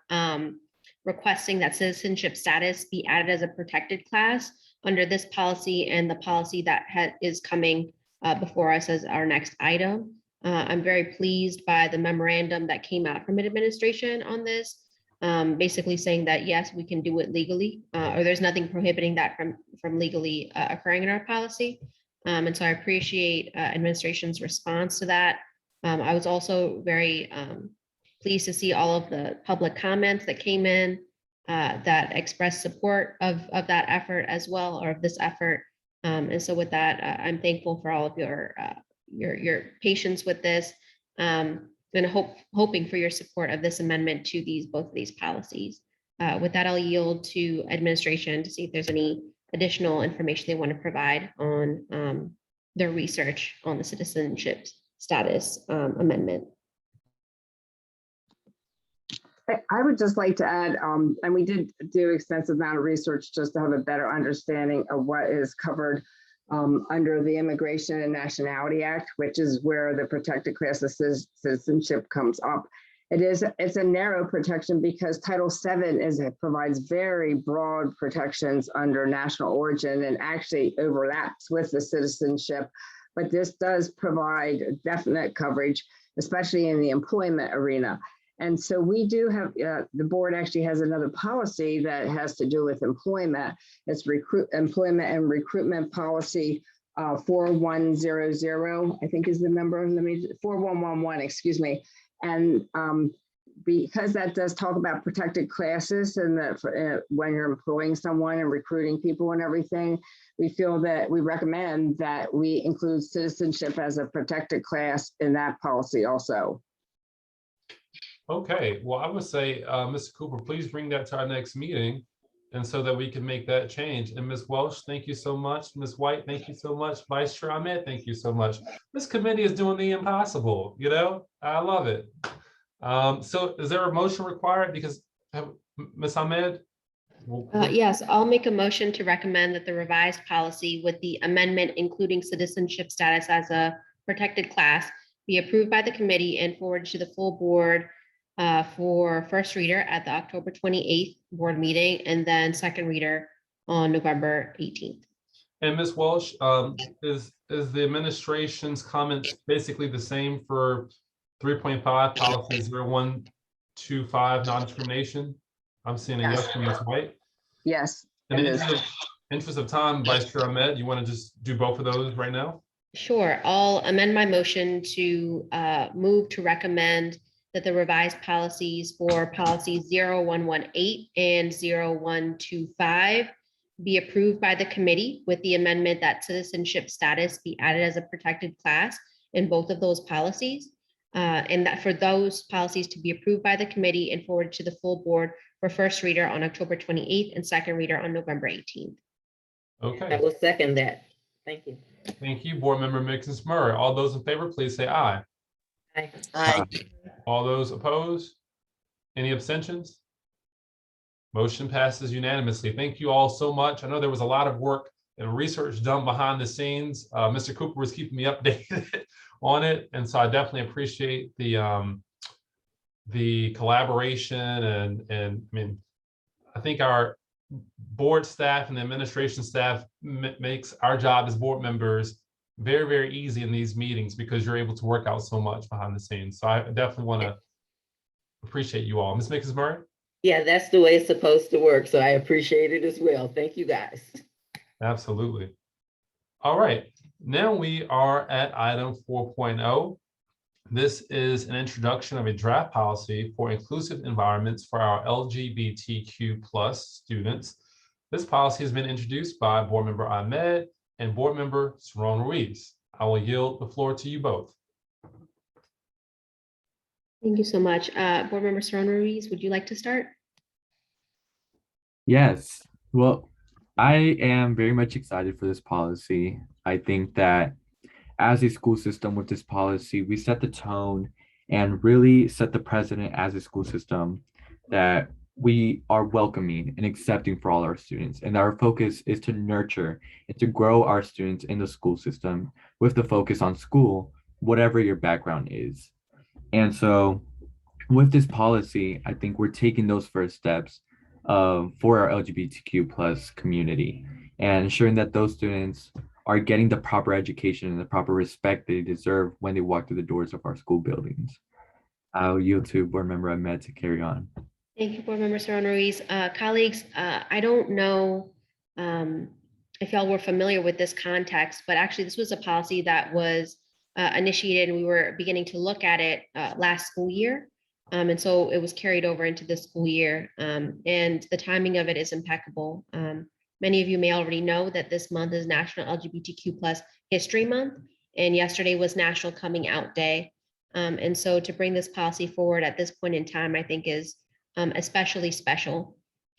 [SPEAKER 9] requesting that citizenship status be added as a protected class under this policy and the policy that is coming before us as our next item. I'm very pleased by the memorandum that came out from administration on this, basically saying that, yes, we can do it legally, or there's nothing prohibiting that from legally occurring in our policy. And so I appreciate administration's response to that. I was also very pleased to see all of the public comments that came in that expressed support of that effort as well, or of this effort. And so with that, I'm thankful for all of your patience with this, and hoping for your support of this amendment to both of these policies. With that, I'll yield to administration to see if there's any additional information they want to provide on their research on the citizenship status amendment.
[SPEAKER 12] I would just like to add, and we did do extensive amount of research just to have a better understanding of what is covered under the Immigration and Nationality Act, which is where the protected class of citizenship comes up. It's a narrow protection because Title VII provides very broad protections under national origin and actually overlaps with the citizenship. But this does provide definite coverage, especially in the employment arena. And so we do have, the board actually has another policy that has to do with employment. It's employment and recruitment policy 4100, I think is the number, 4111, excuse me. And because that does talk about protected classes and that when you're employing someone and recruiting people and everything, we recommend that we include citizenship as a protected class in that policy also.
[SPEAKER 1] Okay, well, I would say, Mr. Cooper, please bring that to our next meeting, and so that we can make that change. And Ms. Welsh, thank you so much. Ms. White, thank you so much. Vice Chair Ahmed, thank you so much. This committee is doing the impossible, I love it. So is there a motion required? Because Ms. Ahmed?
[SPEAKER 9] Yes, I'll make a motion to recommend that the revised policy with the amendment including citizenship status as a protected class be approved by the committee and forwarded to the full board for first reader at the October 28th board meeting, and then second reader on November 18th.
[SPEAKER 1] And Ms. Walsh, is the administration's comments basically the same for 3.5 policy 0125 non-discrimination? I'm seeing a yes from Ms. White.
[SPEAKER 12] Yes.
[SPEAKER 1] In
[SPEAKER 12] it
[SPEAKER 1] the
[SPEAKER 12] is.
[SPEAKER 1] interest of time, Vice Chair Ahmed, you want to just do both of those right now?
[SPEAKER 9] Sure, I'll amend my motion to move to recommend that the revised policies for policies 0118 and 0125 be approved by the committee with the amendment that citizenship status be added as a protected class in both of those policies. And that for those policies to be approved by the committee and forwarded to the full board for first reader on October 28th and second reader on November 18th.
[SPEAKER 2] I
[SPEAKER 1] Okay,
[SPEAKER 2] will second that. Thank you.
[SPEAKER 1] thank you, Board Member Mrs. Murray. All those in favor, please say aye.
[SPEAKER 2] Aye.
[SPEAKER 8] Aye.
[SPEAKER 1] All those opposed? Any abstentions? Motion passes unanimously. Thank you all so much. I know there was a lot of work and research done behind the scenes. Mr. Cooper was keeping me updated on it, and so I definitely appreciate the collaboration and I mean, I think our board staff and the administration staff makes our job as board members very, very easy in these meetings because you're able to work out so much behind the scenes. So I definitely want to appreciate you all. Ms. Mrs. Murray?
[SPEAKER 2] Yeah, that's the way it's supposed to work. So I appreciate it as well. Thank you, guys.
[SPEAKER 1] Absolutely. All right, now we are at item 4.0. This is an introduction of a draft policy for inclusive environments for our LGBTQ plus students. This policy has been introduced by Board Member Ahmed and Board Member Saron Ruiz. I will yield the floor to you both.
[SPEAKER 9] Thank you so much. Board Member Saron Ruiz, would you like to start?
[SPEAKER 3] Yes, well, I am very much excited for this policy. I think that as a school system with this policy, we set the tone and really set the precedent as a school system that we are welcoming and accepting for all our students. And our focus is to nurture and to grow our students in the school system with the focus on school, whatever your background is. And so with this policy, I think we're taking those first steps for our LGBTQ plus community and ensuring that those students are getting the proper education and the proper respect they deserve when they walk through the doors of our school buildings. I'll yield to Board Member Ahmed to carry on.
[SPEAKER 9] Thank you, Board Member Saron Ruiz. Colleagues, I don't know if y'all were familiar with this context, but actually this was a policy that was initiated and we were beginning to look at it last school year. And so it was carried over into this school year, and the timing of it is impeccable. Many of you may already know that this month is National LGBTQ plus History Month, and yesterday was National Coming Out Day. And so to bring this policy forward at this point in time, I think is especially special.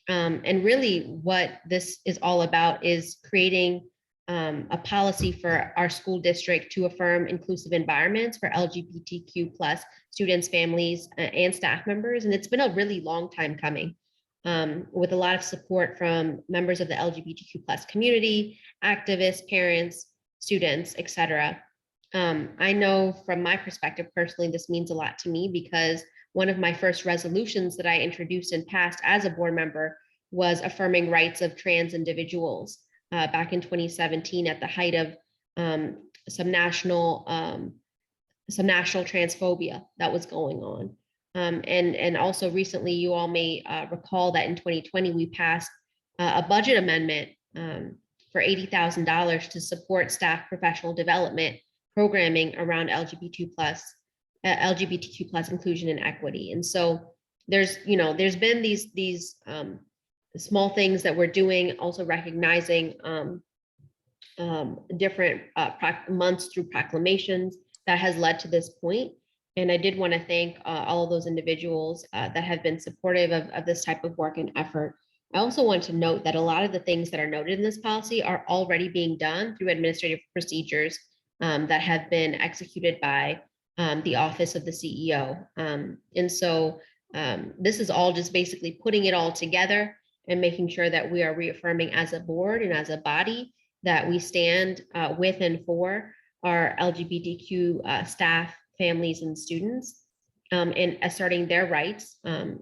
[SPEAKER 9] And really what this is all about is creating a policy for our school district to affirm inclusive environments for LGBTQ plus students, families, and staff members. And it's been a really long time coming, with a lot of support from members of the LGBTQ plus community, activists, parents, students, etc. I know from my perspective, personally, this means a lot to me because one of my first resolutions that I introduced and passed as a board member was affirming rights of trans individuals. Back in 2017 at the height of some national transphobia that was going on. And also recently, you all may recall that in 2020, we passed a budget amendment for $80,000 to support staff professional development programming around LGBTQ plus inclusion and equity. And so there's been these small things that we're doing, also recognizing different months through proclamations that has led to this point. And I did want to thank all of those individuals that have been supportive of this type of work and effort. I also want to note that a lot of the things that are noted in this policy are already being done through administrative procedures that have been executed by the Office of the CEO. And so this is all just basically putting it all together and making sure that we are reaffirming as a board and as a body that we stand with and for our LGBTQ staff, families, and students, and asserting their rights, and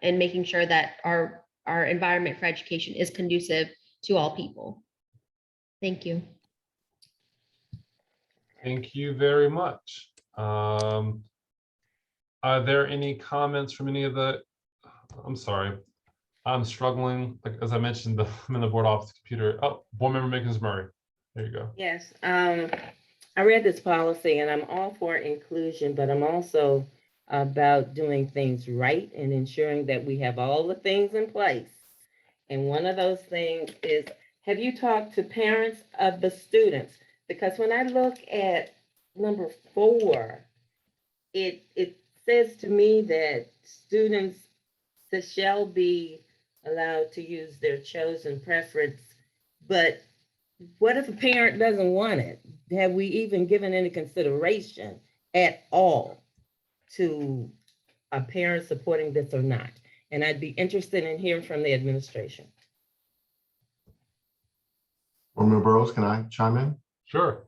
[SPEAKER 9] making sure that our environment for education is conducive to all people. Thank you.
[SPEAKER 1] Thank you very much. Are there any comments from any of the, I'm sorry, I'm struggling, like, as I mentioned, I'm in the board office computer. Oh, Board Member Mickens Murray. There you go.
[SPEAKER 2] Yes, I read this policy and I'm all for inclusion, but I'm also about doing things right and ensuring that we have all the things in place. And one of those things is, have you talked to parents of the students? Because when I look at number 4, it says to me that students shall be allowed to use their chosen preference, but what if a parent doesn't want it? Have we even given any consideration at all to a parent supporting this or not? And I'd be interested in hearing from the administration.
[SPEAKER 6] Board Member Burrows, can I chime in?
[SPEAKER 1] Sure.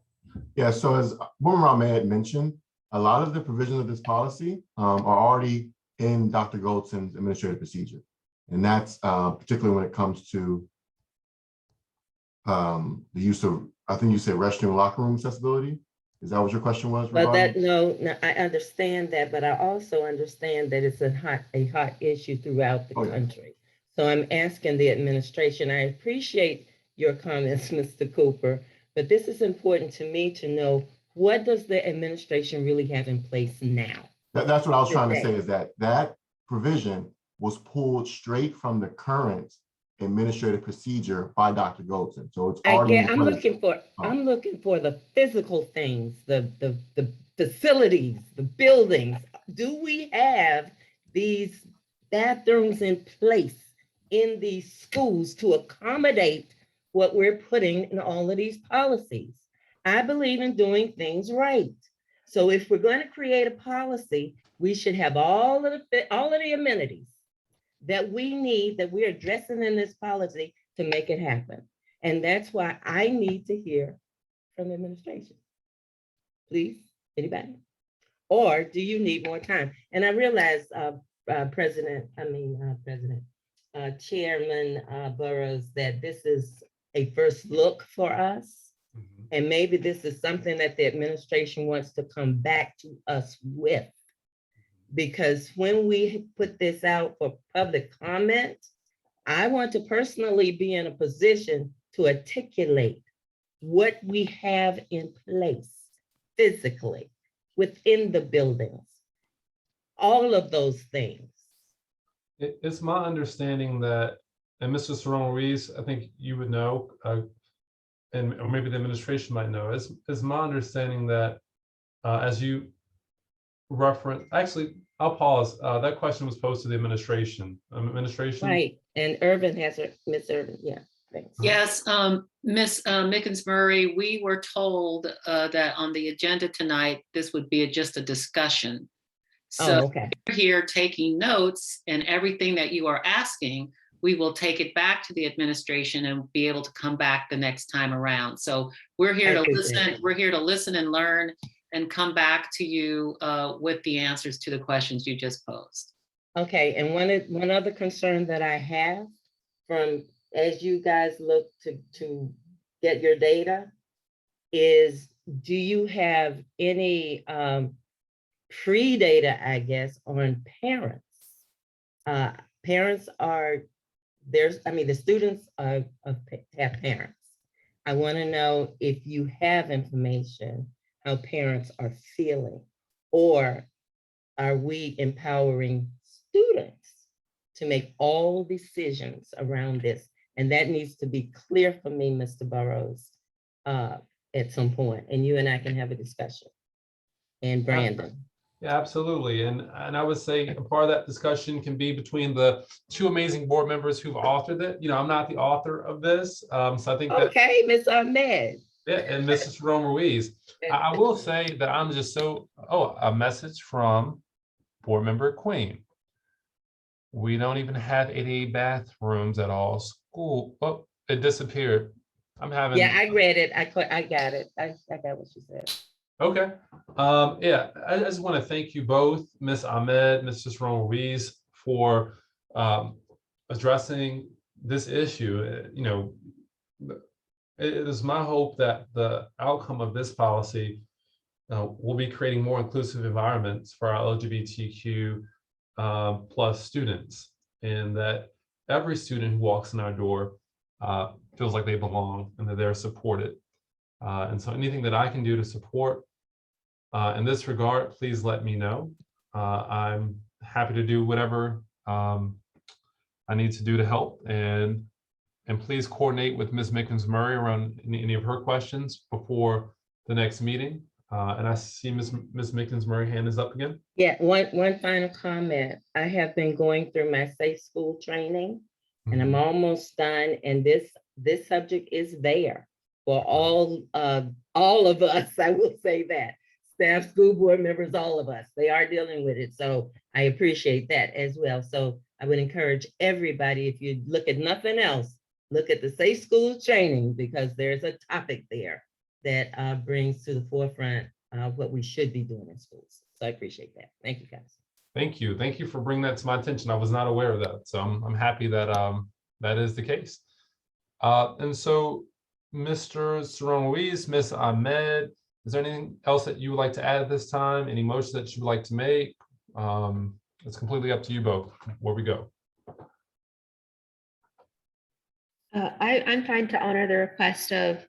[SPEAKER 6] Yeah, so as Board Member Ahmed mentioned, a lot of the provisions of this policy are already in Dr. Goldson's administrative procedure. And that's particularly when it comes to the use of, I think you said restroom, locker room accessibility. Is that what your question was?
[SPEAKER 2] But
[SPEAKER 6] regarding?
[SPEAKER 2] no, I understand that, but I also understand that it's a hot issue throughout the country. So I'm asking the administration, I appreciate your comments, Mr. Cooper, but this is important to me to know, what does the administration really have in place now?
[SPEAKER 6] That's what I was trying to say, is that that provision was pulled straight from the current administrative procedure by Dr. Goldson. So it's already in
[SPEAKER 2] I'm looking for the physical things, the facilities, the buildings. Do we have these bathrooms in place in these schools to accommodate what we're putting in all of these policies? I believe in doing things right. So if we're going to create a policy, we should have all of the amenities that we need, that we're addressing in this policy to make it happen. And that's why I need to hear from the administration. Please, anybody? Or do you need more time? And I realize, Chairman Burrows, that this is a first look for us. And maybe this is something that the administration wants to come back to us with. Because when we put this out for public comment, I want to personally be in a position to articulate what we have in place physically within the buildings, all of those things.
[SPEAKER 1] It's my understanding that, and Mr. Serrano Ruiz, I think you would know, or maybe the administration might know, is my understanding that as you reference, actually, I'll pause. That question was posed to the administration.
[SPEAKER 2] Right, and Urban has her, Miss Urban, yeah, thanks.
[SPEAKER 10] Yes, Ms. Mickens Murray, we were told that on the agenda tonight, this would be just a discussion. So
[SPEAKER 2] okay.
[SPEAKER 10] We're here taking notes, and everything that you are asking, we will take it back to the administration and be able to come back the next time around. So we're here to listen. We're here to listen and learn and come back to you with the answers to the questions you just posed.
[SPEAKER 2] Okay, and one other concern that I have from, as you guys look to get your data, is do you have any pre-data, I guess, on parents? Parents are, the students have parents. I want to know if you have information how parents are feeling, or are we empowering students to make all decisions around this? And that needs to be clear for me, Mr. Burrows, at some point, and you and I can have a discussion. And Brandon.
[SPEAKER 1] Yeah, absolutely. And I would say a part of that discussion can be between the two amazing board members who've authored it. You know, I'm not the author of this. So I think that.
[SPEAKER 2] Okay, Ms. Ahmed.
[SPEAKER 1] Yeah, and Mrs. Rome Ruiz. I will say that I'm just a message from board member Queen. We don't even have 88 bathrooms at all school. Oh, it disappeared. I'm having.
[SPEAKER 2] Yeah, I read it. I got it. I got what you said.
[SPEAKER 1] Okay. Yeah, I just want to thank you both, Ms. Ahmed, Mr. Sharon Ruiz, for addressing this issue. You know, it is my hope that the outcome of this policy will be creating more inclusive environments for our LGBTQ plus students, and that every student who walks in our door feels like they belong and that they're supported. And so anything that I can do to support in this regard, please let me know. I'm happy to do whatever I need to do to help, and please coordinate with Ms. Mickens-Murray around any of her questions before the next meeting. And I see Ms. Mickens-Murray hand is up again.
[SPEAKER 2] Yeah, one final comment. I have been going through my safe school training, and I'm almost done. And this subject is there for all of us. I will say that staff, school board members, all of us, they are dealing with it. So I appreciate that as well. So I would encourage everybody, if you look at nothing else, look at the safe school training, because there's a topic there that brings to the forefront what we should be doing in schools. So I appreciate that. Thank you, guys.
[SPEAKER 1] Thank you. Thank you for bringing that to my attention. I was not aware of that. So I'm happy that that is the case. And so Mr. Sharon Ruiz, Ms. Ahmed, is there anything else that you would like to add at this time? Any motion that you would like to make? It's completely up to you both where we go.
[SPEAKER 9] I'm trying to honor the request of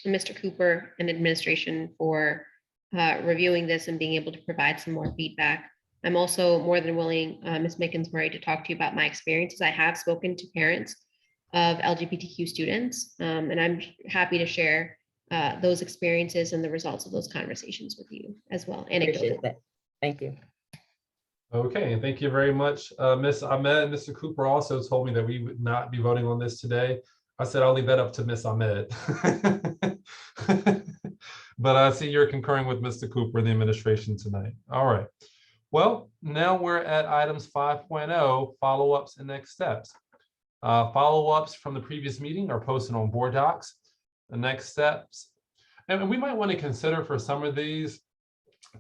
[SPEAKER 9] Mr. Cooper and administration for reviewing this and being able to provide some more feedback. I'm also more than willing, Ms. Mickens-Murray, to talk to you about my experiences. I have spoken to parents of LGBTQ students, and I'm happy to share those experiences and the results of those conversations with you as well.
[SPEAKER 2] Appreciate that. Thank you.
[SPEAKER 1] Okay, and thank you very much, Ms. Ahmed. Mr. Cooper also told me that we would not be voting on this today. I said I'll leave that up to Ms. Ahmed. But I see you're concurring with Mr. Cooper and the administration tonight. All right. Well, now we're at items 5.0, follow-ups and next steps. Follow-ups from the previous meeting are posted on board docs. The next steps, and we might want to consider for some of these,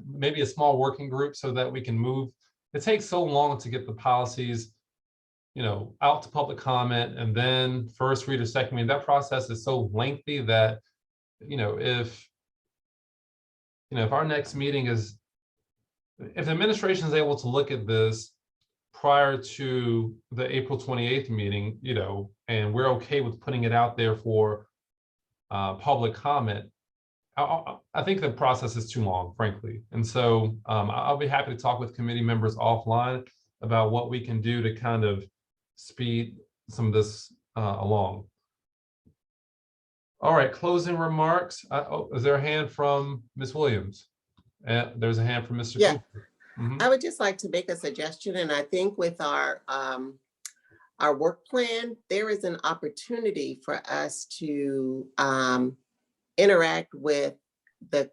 [SPEAKER 1] maybe a small working group so that we can move. It takes so long to get the policies, you know, out to public comment and then first reader, second reader. That process is so lengthy that, you know, if our next meeting is, if the administration is able to look at this prior to the April 28th meeting, you know, and we're okay with putting it out there for public comment, I think the process is too long, frankly. And so I'll be happy to talk with committee members offline about what we can do to kind of speed some of this along. All right, closing remarks. Oh, is there a hand from Ms. Williams? And there's a hand from Mr.
[SPEAKER 8] Yeah.
[SPEAKER 1] Cooper. Mm-hmm.
[SPEAKER 8] I would just like to make a suggestion, and I think with our work plan, there is an opportunity for us to interact with the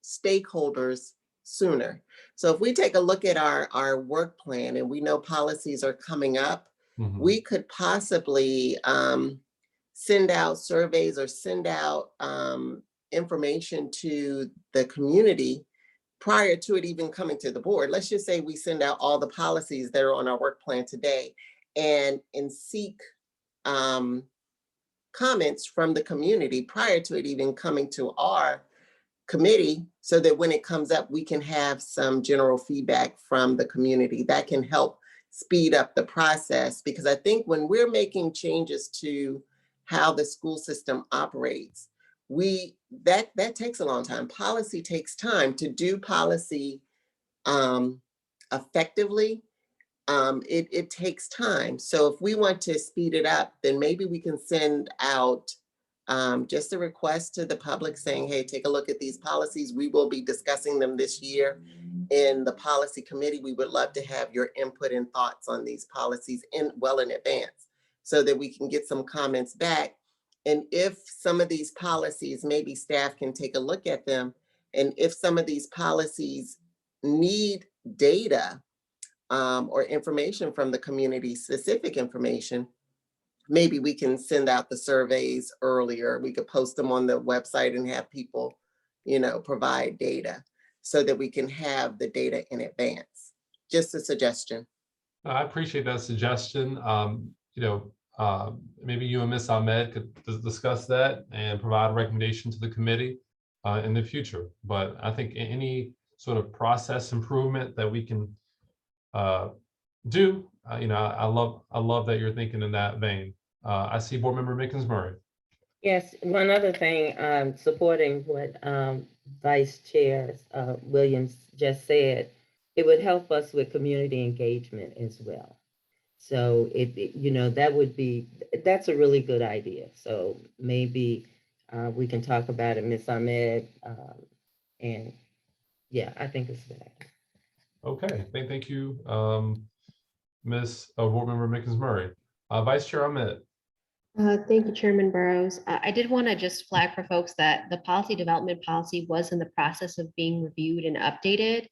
[SPEAKER 8] stakeholders sooner. So if we take a look at our work plan and we know policies are coming up, we could possibly send out surveys or send out information to the community prior to it even coming to the board. Let's just say we send out all the policies that are on our work plan today and seek comments from the community prior to it even coming to our committee, so that when it comes up, we can have some general feedback from the community that can help speed up the process. Because I think when we're making changes to how the school system operates, that takes a long time. Policy takes time. To do policy effectively, it takes time. So if we want to speed it up, then maybe we can send out just a request to the public saying, hey, take a look at these policies. We will be discussing them this year in the policy committee. We would love to have your input and thoughts on these policies well in advance so that we can get some comments back. And if some of these policies, maybe staff can take a look at them. And if some of these policies need data or information from the community, specific information, maybe we can send out the surveys earlier. We could post them on the website and have people, provide data so that we can have the data in advance. Just a suggestion.
[SPEAKER 1] I appreciate that suggestion. Maybe you and Ms. Ahmed could discuss that and provide a recommendation to the committee in the future. But I think any sort of process improvement that we can do, I love that you're thinking in that vein. I see Board Member Mickens Murray.
[SPEAKER 2] Yes, one other thing, supporting what Vice Chair Williams just said, it would help us with community engagement as well. So that's a really good idea. So maybe we can talk about it, Ms. Ahmed, and yeah, I think it's a good idea.
[SPEAKER 1] Okay, thank you, Ms. Board Member Mickens Murray. Vice Chair Ahmed.
[SPEAKER 9] Thank you, Chairman Burrows. I did want to just flag for folks that the policy development policy was in the process of being reviewed and updated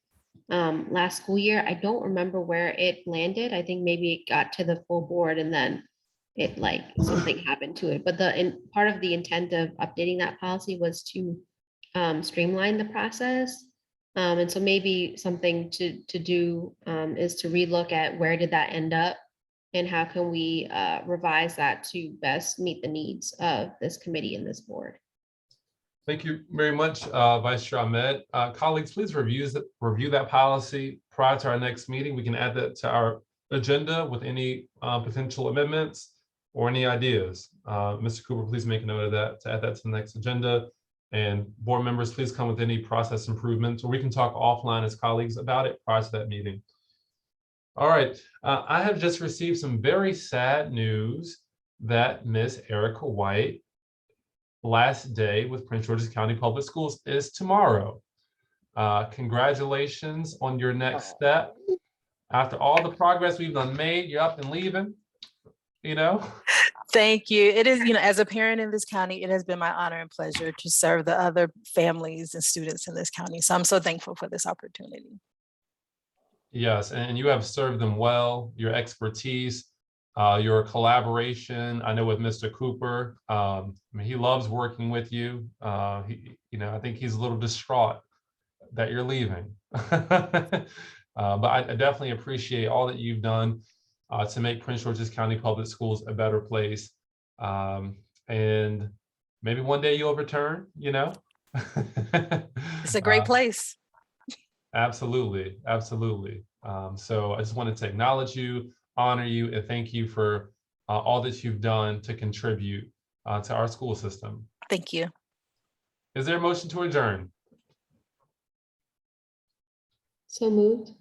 [SPEAKER 9] last school year. I don't remember where it landed. I think maybe it got to the full board and then something happened to it. But part of the intent of updating that policy was to streamline the process. And so maybe something to do is to relook at where did that end up and how can we revise that to best meet the needs of this committee and this board.
[SPEAKER 1] Thank you very much, Vice Chair Ahmed. Colleagues, please review that policy prior to our next meeting. We can add that to our agenda with any potential amendments or any ideas. Mr. Cooper, please make a note of that to add that to the next agenda. And board members, please come with any process improvements, or we can talk offline as colleagues about it prior to that meeting. All right, I have just received some very sad news that Miss Erica White last day with Prince George's County Public Schools is tomorrow. Congratulations on your next step. After all the progress we've done made, you're up and leaving,
[SPEAKER 7] Thank you. It is, as a parent in this county, it has been my honor and pleasure to serve the other families and students in this county. So I'm so thankful for this opportunity.
[SPEAKER 1] Yes, and you have served them well. Your expertise, your collaboration. I know with Mr. Cooper, he loves working with you. I think he's a little distraught that you're leaving. But I definitely appreciate all that you've done to make Prince George's County Public Schools a better place. And maybe one day you'll return,
[SPEAKER 7] It's a great place.
[SPEAKER 1] Absolutely. So I just wanted to acknowledge you, honor you, and thank you for all that you've done to contribute to our school system.
[SPEAKER 7] Thank you.
[SPEAKER 1] Is there a motion to adjourn?
[SPEAKER 9] So moved.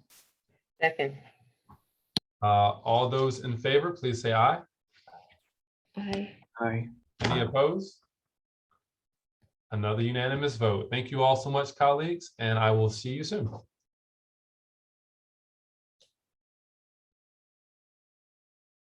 [SPEAKER 2] Second.
[SPEAKER 1] All those in favor, please say aye.
[SPEAKER 9] Aye.
[SPEAKER 3] Aye.
[SPEAKER 1] Any opposed? Another unanimous vote. Thank you all so much, colleagues, and I will see you soon.